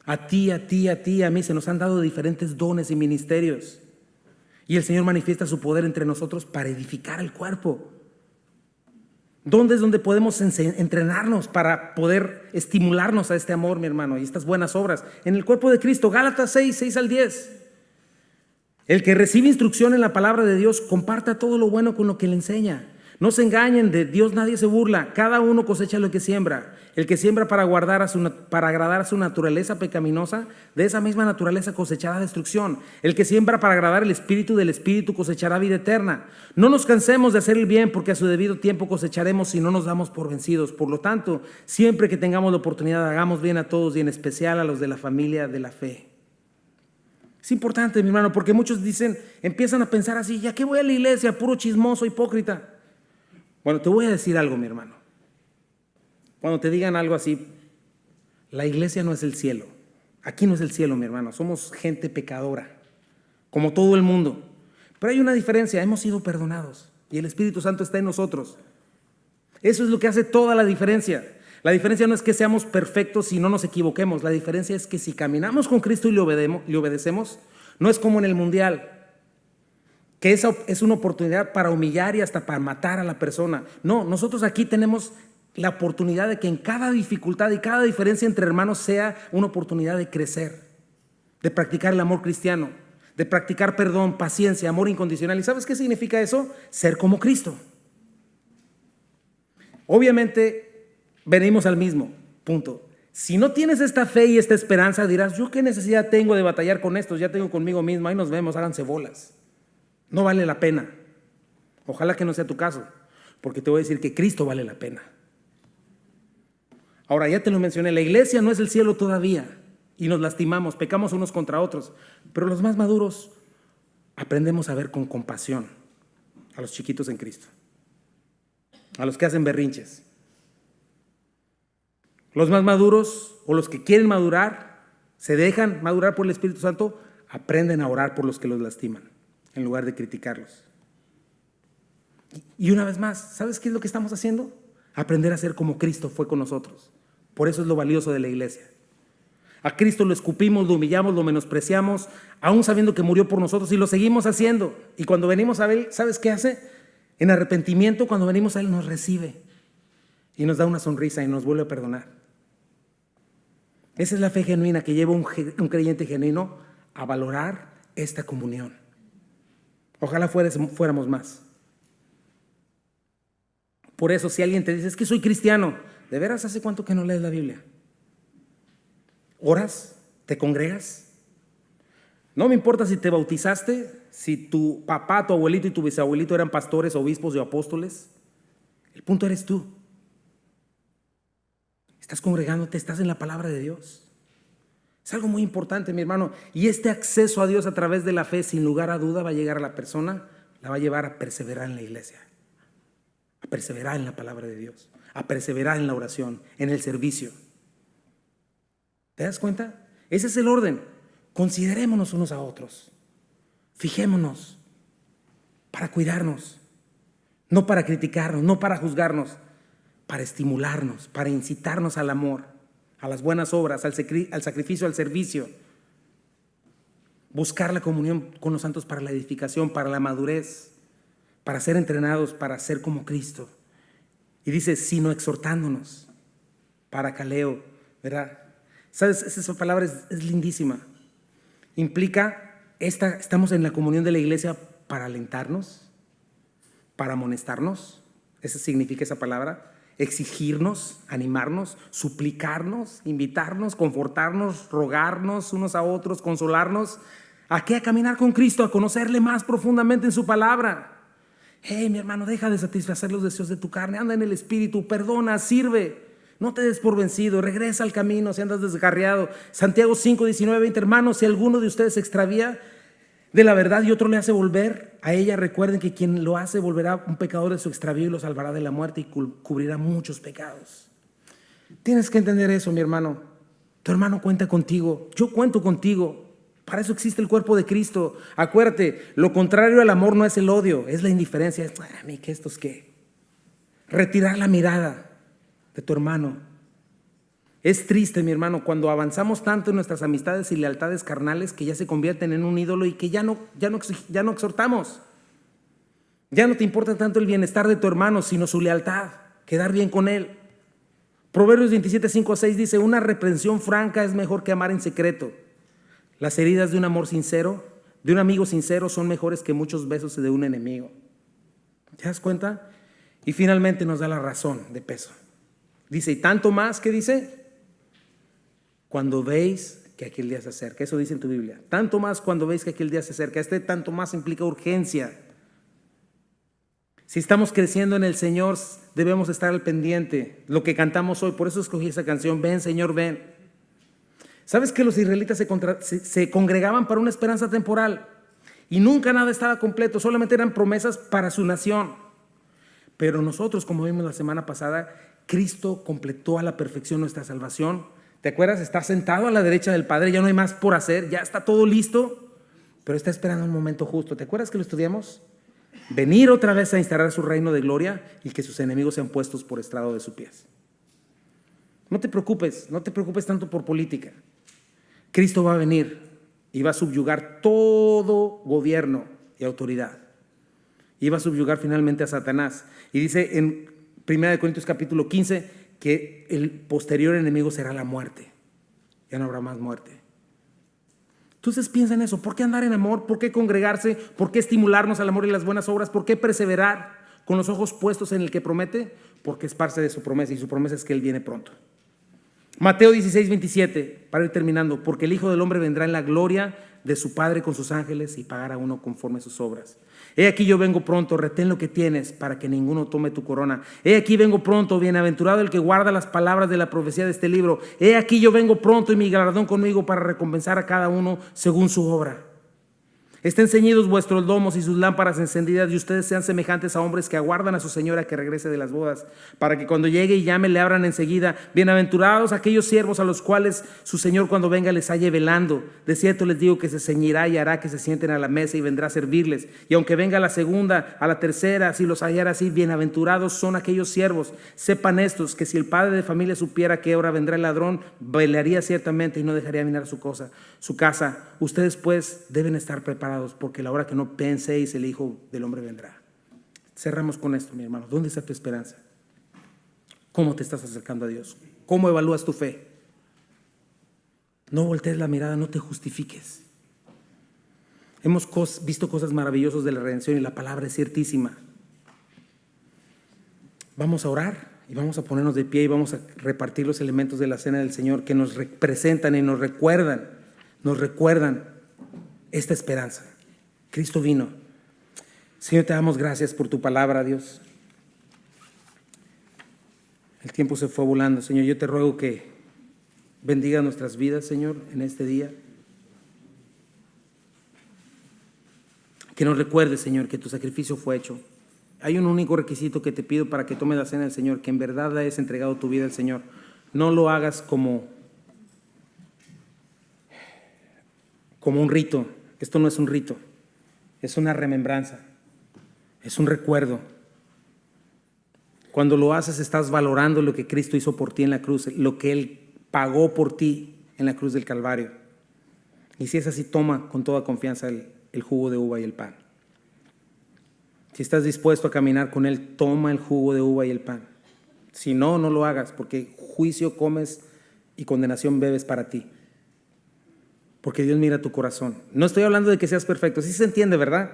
A ti, a mí se nos han dado diferentes dones y ministerios. Y el Señor manifiesta su poder entre nosotros para edificar el cuerpo. ¿Dónde es donde podemos entrenarnos para poder estimularnos a este amor, mi hermano, y estas buenas obras? En el cuerpo de Cristo, Gálatas 6 al 10. El que recibe instrucción en la palabra de Dios, comparta todo lo bueno con lo que le enseña. No se engañen, de Dios nadie se burla. Cada uno cosecha lo que siembra. El que siembra para agradar a su naturaleza pecaminosa, de esa misma naturaleza cosechará destrucción. El que siembra para agradar el Espíritu, del Espíritu cosechará vida eterna. No nos cansemos de hacer el bien, porque a su debido tiempo cosecharemos si no nos damos por vencidos. Por lo tanto, siempre que tengamos la oportunidad, hagamos bien a todos y en especial a los de la familia de la fe. Es importante, mi hermano, porque muchos empiezan a pensar así: ¿ya qué voy a la iglesia? Puro chismoso, hipócrita. Bueno, te voy a decir algo, mi hermano. Cuando te digan algo así, la iglesia no es el cielo. Aquí no es el cielo, mi hermano. Somos gente pecadora, como todo el mundo. Pero hay una diferencia: hemos sido perdonados y el Espíritu Santo está en nosotros. Eso es lo que hace toda la diferencia. La diferencia no es que seamos perfectos y no nos equivoquemos. La diferencia es que si caminamos con Cristo y le obedecemos, no es como en el mundial, que esa es una oportunidad para humillar y hasta para matar a la persona. No, nosotros aquí tenemos la oportunidad de que en cada dificultad y cada diferencia entre hermanos sea una oportunidad de crecer, de practicar el amor cristiano, de practicar perdón, paciencia, amor incondicional. ¿Y sabes qué significa eso? Ser como Cristo. Obviamente venimos al mismo punto. Si no tienes esta fe y esta esperanza, dirás, ¿yo qué necesidad tengo de batallar con estos? Ya tengo conmigo mismo, ahí nos vemos, háganse bolas. No vale la pena. Ojalá que no sea tu caso, porque te voy a decir que Cristo vale la pena. Ahora, ya te lo mencioné, la iglesia no es el cielo todavía y nos lastimamos, pecamos unos contra otros, pero los más maduros aprendemos a ver con compasión a los chiquitos en Cristo, a los que hacen berrinches. Los más maduros o los que quieren madurar, se dejan madurar por el Espíritu Santo, aprenden a orar por los que los lastiman, en lugar de criticarlos. Y una vez más, ¿sabes qué es lo que estamos haciendo? Aprender a ser como Cristo fue con nosotros. Por eso es lo valioso de la iglesia. A Cristo lo escupimos, lo humillamos, lo menospreciamos, aún sabiendo que murió por nosotros, y lo seguimos haciendo. Y cuando venimos a Él, ¿sabes qué hace? En arrepentimiento, cuando venimos a Él, nos recibe y nos da una sonrisa y nos vuelve a perdonar. Esa es la fe genuina que lleva un creyente genuino a valorar esta comunión. Ojalá fuéramos más. Por eso, si alguien te dice, es que soy cristiano, ¿de veras hace cuánto que no lees la Biblia? ¿Oras? ¿Te congregas? No me importa si te bautizaste, si tu papá, tu abuelito y tu bisabuelito eran pastores, obispos y apóstoles. El punto eres tú. Estás congregándote, estás en la palabra de Dios. Es algo muy importante, mi hermano. Y este acceso a Dios a través de la fe, sin lugar a duda, va a llegar a la persona, la va a llevar a perseverar en la iglesia, a perseverar en la palabra de Dios, a perseverar en la oración, en el servicio. ¿Te das cuenta? Ese es el orden. Considerémonos unos a otros. Fijémonos para cuidarnos, no para criticarnos, no para juzgarnos, para estimularnos, para incitarnos al amor, a las buenas obras, al sacrificio, al servicio. Buscar la comunión con los santos para la edificación, para la madurez, para ser entrenados, para ser como Cristo. Y dice, sino exhortándonos, para caleo, ¿verdad? ¿Sabes? Esa palabra es lindísima. Implica, estamos en la comunión de la iglesia para alentarnos, para amonestarnos. Eso significa esa palabra. Exigirnos, animarnos, suplicarnos, invitarnos, confortarnos, rogarnos unos a otros, consolarnos. ¿A qué? A caminar con Cristo, a conocerle más profundamente en su palabra. Hey, mi hermano, deja de satisfacer los deseos de tu carne, anda en el Espíritu, perdona, sirve. No te des por vencido, regresa al camino si andas descarriado. Santiago 5, 19, 20, hermanos, si alguno de ustedes se extravía de la verdad y otro le hace volver a ella, recuerden que quien lo hace volverá un pecador de su extravío y lo salvará de la muerte y cubrirá muchos pecados. Tienes que entender eso, mi hermano. Tu hermano cuenta contigo, yo cuento contigo. Para eso existe el cuerpo de Cristo. Acuérdate, lo contrario al amor no es el odio, es la indiferencia. Es, a mí, ¿qué estos qué? Retirar la mirada de tu hermano. Es triste, mi hermano, cuando avanzamos tanto en nuestras amistades y lealtades carnales que ya se convierten en un ídolo y que ya no exhortamos. Ya no te importa tanto el bienestar de tu hermano, sino su lealtad, quedar bien con él. Proverbios 27, 5 a 6 dice, una reprensión franca es mejor que amar en secreto. Las heridas de un amor sincero, de un amigo sincero, son mejores que muchos besos de un enemigo. ¿Te das cuenta? Y finalmente nos da la razón de peso. Dice, y tanto más, ¿qué dice? Cuando veis que aquel día se acerca. Eso dice en tu Biblia. Tanto más cuando veis que aquel día se acerca. Este tanto más implica urgencia. Si estamos creciendo en el Señor, debemos estar al pendiente. Lo que cantamos hoy, por eso escogí esa canción, ven Señor, ven. ¿Sabes que los israelitas se congregaban para una esperanza temporal? Y nunca nada estaba completo, solamente eran promesas para su nación. Pero nosotros, como vimos la semana pasada, Cristo completó a la perfección nuestra salvación. ¿Te acuerdas? Está sentado a la derecha del Padre, ya no hay más por hacer, ya está todo listo, pero está esperando un momento justo. ¿Te acuerdas que lo estudiamos? Venir otra vez a instalar su reino de gloria y que sus enemigos sean puestos por estrado de sus pies. No te preocupes tanto por política. Cristo va a venir y va a subyugar todo gobierno y autoridad. Y va a subyugar finalmente a Satanás. Y dice en 1 Corintios capítulo 15, que el posterior enemigo será la muerte. Ya no habrá más muerte. Entonces piensa en eso. ¿Por qué andar en amor? ¿Por qué congregarse? ¿Por qué estimularnos al amor y las buenas obras? ¿Por qué perseverar con los ojos puestos en el que promete? Porque es parte de su promesa, y su promesa es que Él viene pronto. Mateo 16, 27, para ir terminando. Porque el Hijo del Hombre vendrá en la gloria de su Padre con sus ángeles y pagará a uno conforme a sus obras. He aquí yo vengo pronto, retén lo que tienes para que ninguno tome tu corona. He aquí vengo pronto, bienaventurado el que guarda las palabras de la profecía de este libro. He aquí yo vengo pronto y mi galardón conmigo para recompensar a cada uno según su obra. Estén ceñidos vuestros lomos y sus lámparas encendidas, y ustedes sean semejantes a hombres que aguardan a su señora que regrese de las bodas, para que cuando llegue y llame le abran enseguida. Bienaventurados aquellos siervos a los cuales su señor cuando venga les halle velando. De cierto les digo que se ceñirá y hará que se sienten a la mesa y vendrá a servirles. Y aunque venga a la segunda, a la tercera, si los hallara así, bienaventurados son aquellos siervos. Sepan estos que si el padre de familia supiera que ahora vendrá el ladrón, velaría ciertamente y no dejaría minar su casa. Ustedes pues deben estar preparados, porque la hora que no penséis el Hijo del Hombre vendrá. Cerramos con esto, mi hermano. ¿Dónde está tu esperanza? ¿Cómo te estás acercando a Dios? ¿Cómo evalúas tu fe? No voltees la mirada, no te justifiques. Hemos visto cosas maravillosas de la redención y la palabra es ciertísima. Vamos a orar y vamos a ponernos de pie y vamos a repartir los elementos de la cena del Señor que nos representan y nos recuerdan esta esperanza. Cristo vino. Señor, te damos gracias por tu palabra, Dios. El tiempo se fue volando. Señor, yo te ruego que bendiga nuestras vidas, Señor, en este día. Que nos recuerdes, Señor, que tu sacrificio fue hecho. Hay un único requisito que te pido para que tomes la cena del Señor, que en verdad hayas entregado tu vida al Señor. No lo hagas como un rito. Esto no es un rito, es una remembranza, es un recuerdo. Cuando lo haces estás valorando lo que Cristo hizo por ti en la cruz, lo que Él pagó por ti en la cruz del Calvario. Y si es así, toma con toda confianza el jugo de uva y el pan. Si estás dispuesto a caminar con Él, toma el jugo de uva y el pan. Si no, no lo hagas, porque juicio comes y condenación bebes para ti. Porque Dios mira tu corazón. No estoy hablando de que seas perfecto, sí se entiende, ¿verdad?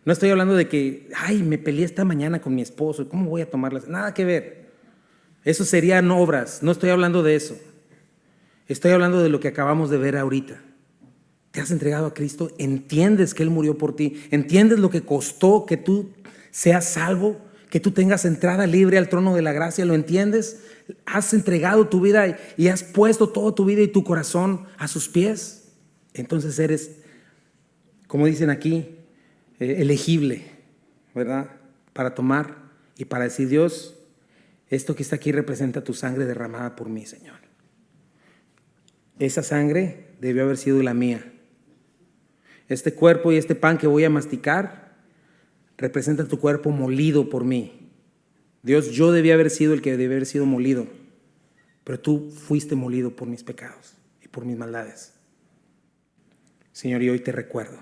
No estoy hablando de que, me peleé esta mañana con mi esposo, ¿cómo voy a tomarlas? Nada que ver. Eso serían obras, no estoy hablando de eso. Estoy hablando de lo que acabamos de ver ahorita. ¿Te has entregado a Cristo? ¿Entiendes que Él murió por ti? ¿Entiendes lo que costó que tú seas salvo? Que tú tengas entrada libre al trono de la gracia, ¿lo entiendes? ¿Has entregado tu vida y has puesto toda tu vida y tu corazón a sus pies? Entonces eres, como dicen aquí, elegible, ¿verdad? Para tomar y para decir, Dios, esto que está aquí representa tu sangre derramada por mí, Señor. Esa sangre debió haber sido la mía. Este cuerpo y este pan que voy a masticar representa tu cuerpo molido por mí. Dios, yo debía haber sido el que debía haber sido molido, pero tú fuiste molido por mis pecados y por mis maldades. Señor, y hoy te recuerdo.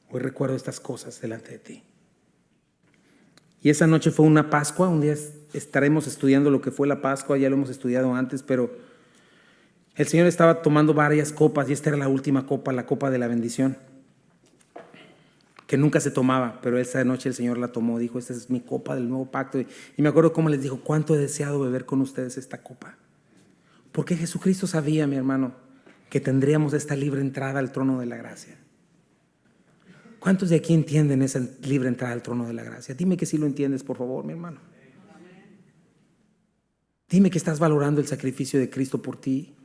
Hoy recuerdo estas cosas delante de ti. Y esa noche fue una Pascua. Un día estaremos estudiando lo que fue la Pascua. Ya lo hemos estudiado antes, pero el Señor estaba tomando varias copas y esta era la última copa, la copa de la bendición, que nunca se tomaba, pero esa noche el Señor la tomó. Dijo, esta es mi copa del nuevo pacto. Y me acuerdo cómo les dijo, cuánto he deseado beber con ustedes esta copa. Porque Jesucristo sabía, mi hermano, que tendríamos esta libre entrada al trono de la gracia. ¿Cuántos de aquí entienden esa libre entrada al trono de la gracia? Dime que sí lo entiendes, por favor, mi hermano. Dime que estás valorando el sacrificio de Cristo por ti.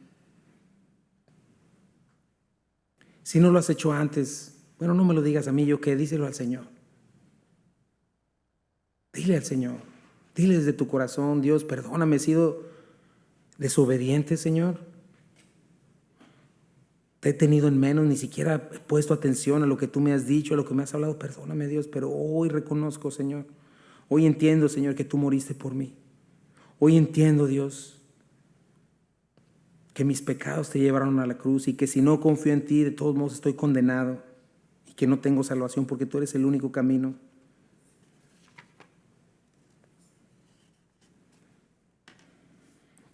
Si no lo has hecho antes, bueno, no me lo digas a mí, yo qué, díselo al Señor. Dile al Señor, dile desde tu corazón, Dios, perdóname, he sido desobediente, Señor. Te he tenido en menos, ni siquiera he puesto atención a lo que tú me has dicho, a lo que me has hablado. Perdóname, Dios, pero hoy reconozco, Señor. Hoy entiendo, Señor, que tú moriste por mí. Hoy entiendo, Dios, que mis pecados te llevaron a la cruz y que si no confío en ti, de todos modos estoy condenado y que no tengo salvación porque tú eres el único camino.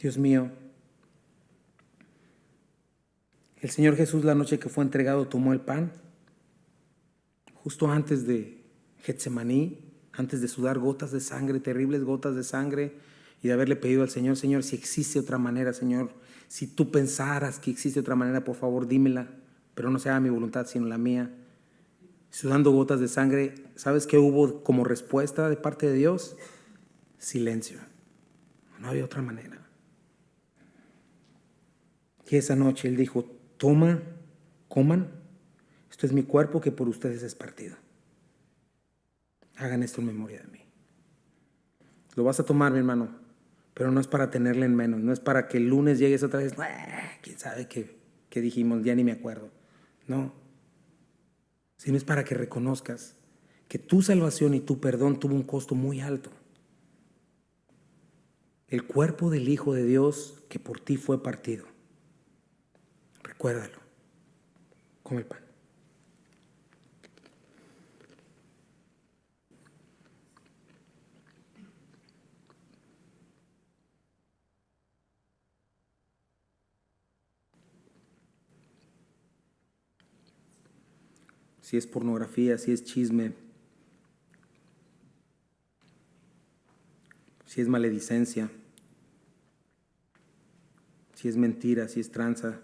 Dios mío, el Señor Jesús, la noche que fue entregado, tomó el pan, justo antes de Getsemaní, antes de sudar gotas de sangre, terribles gotas de sangre, y de haberle pedido al Señor, Señor, si existe otra manera, Señor, si tú pensaras que existe otra manera, por favor, dímela, pero no sea mi voluntad, sino la mía. Sudando gotas de sangre, ¿sabes qué hubo como respuesta de parte de Dios? Silencio. No había otra manera. Y esa noche Él dijo, toma, coman, esto es mi cuerpo que por ustedes es partido. Hagan esto en memoria de mí. Lo vas a tomar, mi hermano, pero no es para tenerle en menos, no es para que el lunes llegues otra vez, quién sabe qué dijimos, ya ni me acuerdo. No, sino es para que reconozcas que tu salvación y tu perdón tuvo un costo muy alto. El cuerpo del Hijo de Dios que por ti fue partido. Recuérdalo. Come el pan. Si es pornografía, si es chisme, si es maledicencia, si es mentira, si es tranza,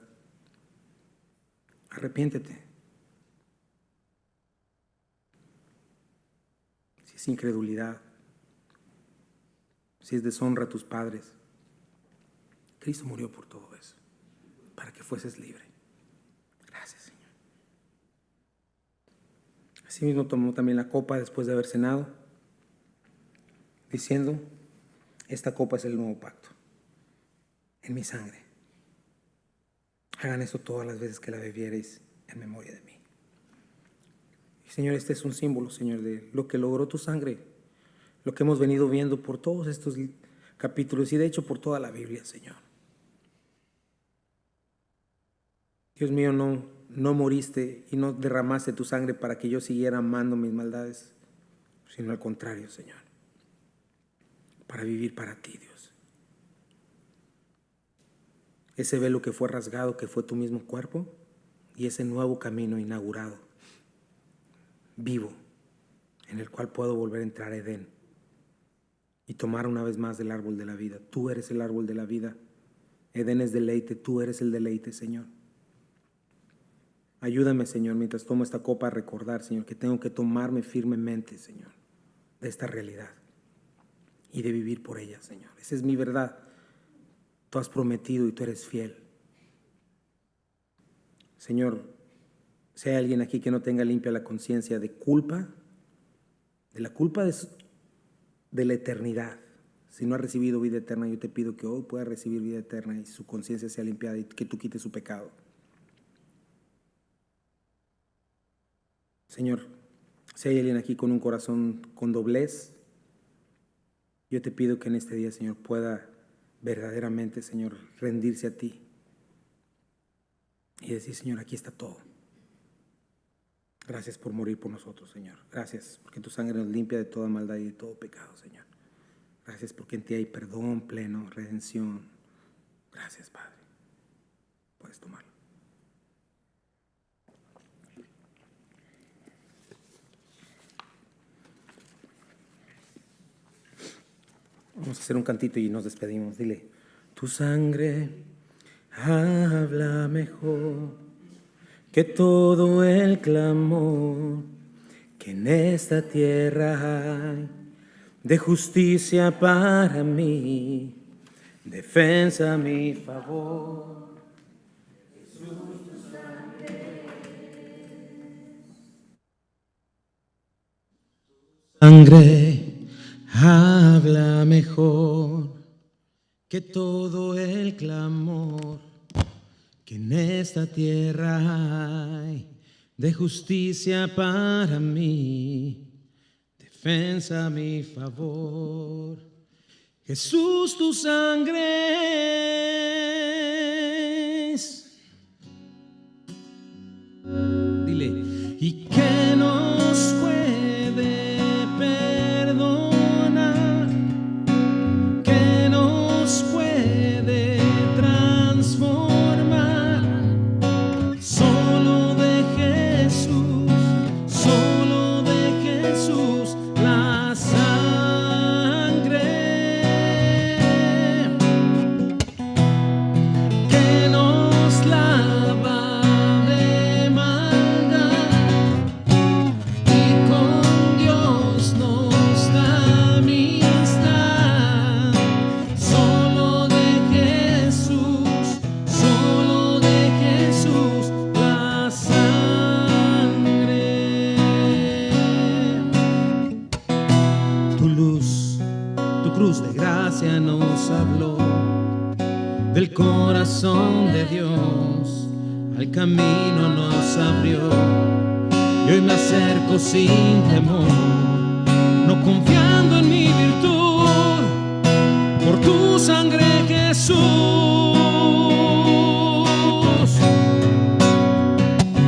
arrepiéntete. Si es incredulidad, si es deshonra a tus padres, Cristo murió por todo eso, para que fueses libre. Gracias, Señor. Asimismo tomó también la copa después de haber cenado, diciendo, esta copa es el nuevo pacto, en mi sangre. Hagan esto todas las veces que la bebiereis en memoria de mí. Y Señor, este es un símbolo, Señor, de lo que logró tu sangre, lo que hemos venido viendo por todos estos capítulos y de hecho por toda la Biblia, Señor. Dios mío, no moriste y no derramaste tu sangre para que yo siguiera amando mis maldades, sino al contrario, Señor, para vivir para ti, Dios. Ese velo que fue rasgado, que fue tu mismo cuerpo, y ese nuevo camino inaugurado, vivo, en el cual puedo volver a entrar a Edén y tomar una vez más del árbol de la vida. Tú eres el árbol de la vida. Edén es deleite, tú eres el deleite, Señor. Ayúdame, Señor, mientras tomo esta copa a recordar, Señor, que tengo que tomarme firmemente, Señor, de esta realidad y de vivir por ella, Señor. Esa es mi verdad. Tú has prometido y tú eres fiel. Señor, si hay alguien aquí que no tenga limpia la conciencia de culpa, de la culpa de la eternidad, si no ha recibido vida eterna, yo te pido que hoy pueda recibir vida eterna y su conciencia sea limpiada y que tú quites su pecado. Señor, si hay alguien aquí con un corazón con doblez, yo te pido que en este día, Señor, pueda verdaderamente, Señor, rendirse a ti y decir, Señor, aquí está todo. Gracias por morir por nosotros, Señor. Gracias porque tu sangre nos limpia de toda maldad y de todo pecado, Señor. Gracias porque en ti hay perdón pleno, redención. Gracias, Padre. Puedes tomarlo. Vamos a hacer un cantito y nos despedimos. Dile, tu sangre habla mejor que todo el clamor que en esta tierra hay, de justicia para mí, defensa a mi favor. Jesús, tu sangre habla mejor que todo el clamor que en esta tierra hay, de justicia para mí, defensa a mi favor. Jesús, tu sangre es. Dile, ¿y qué nos puede perdonar? ¿Qué nos puede corazón de Dios al camino nos abrió, y hoy me acerco sin temor, no confiando en mi virtud, por tu sangre, Jesús.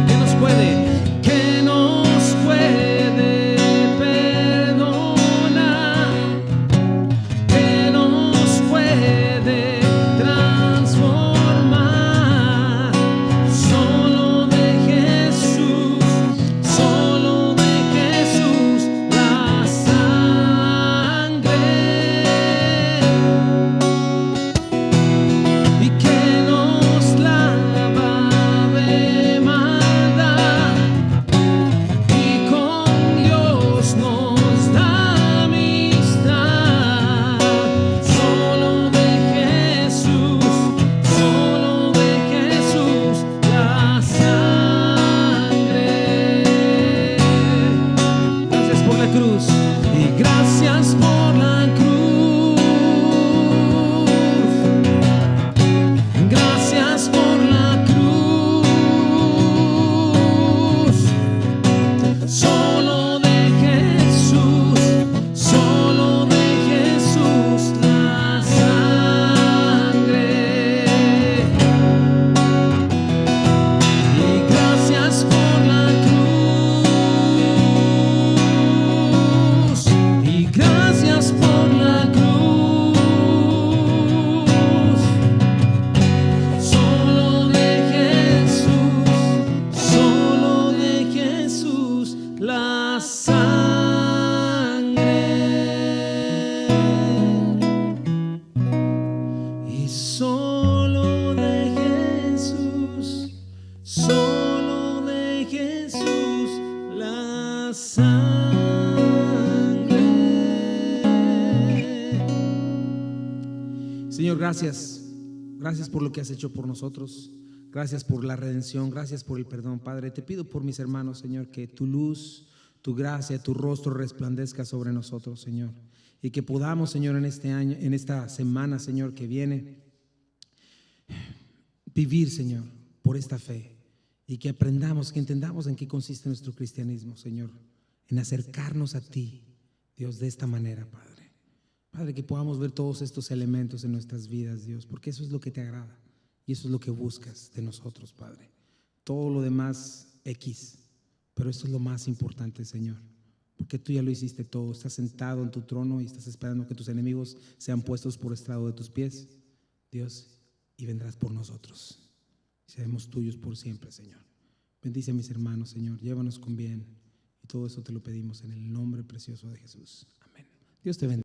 ¿Qué nos puede perdonar? ¿Qué nos puede transformar? Solo de Jesús, solo de Jesús, la sangre. Y que nos lava de maldad, y con Dios nos da amistad. Solo de Jesús, la sangre. Gracias por la cruz, y gracias por la cruz. Gracias por la cruz. Solo de Jesús, la sangre. Y gracias por la cruz. Y gracias por la cruz. Solo de Jesús, la sangre. Y solo de Jesús, la sangre. Señor, gracias. Gracias por lo que has hecho por nosotros. Gracias por la redención. Gracias por el perdón, Padre. Te pido por mis hermanos, Señor, que tu luz, tu gracia, tu rostro resplandezca sobre nosotros, Señor. Y que podamos, Señor, en este año, en esta semana, Señor, que viene, vivir, Señor, por esta fe. Y que aprendamos, que entendamos en qué consiste nuestro cristianismo, Señor. En acercarnos a ti, Dios, de esta manera, Padre. Padre, que podamos ver todos estos elementos en nuestras vidas, Dios, porque eso es lo que te agrada y eso es lo que buscas de nosotros, Padre. Todo lo demás, X, pero esto es lo más importante, Señor, porque tú ya lo hiciste todo. Estás sentado en tu trono y estás esperando que tus enemigos sean puestos por estrado de tus pies, Dios, y vendrás por nosotros. Seremos tuyos por siempre, Señor. Bendice a mis hermanos, Señor, llévanos con bien, y todo eso te lo pedimos en el nombre precioso de Jesús. Amén. Dios te bendiga.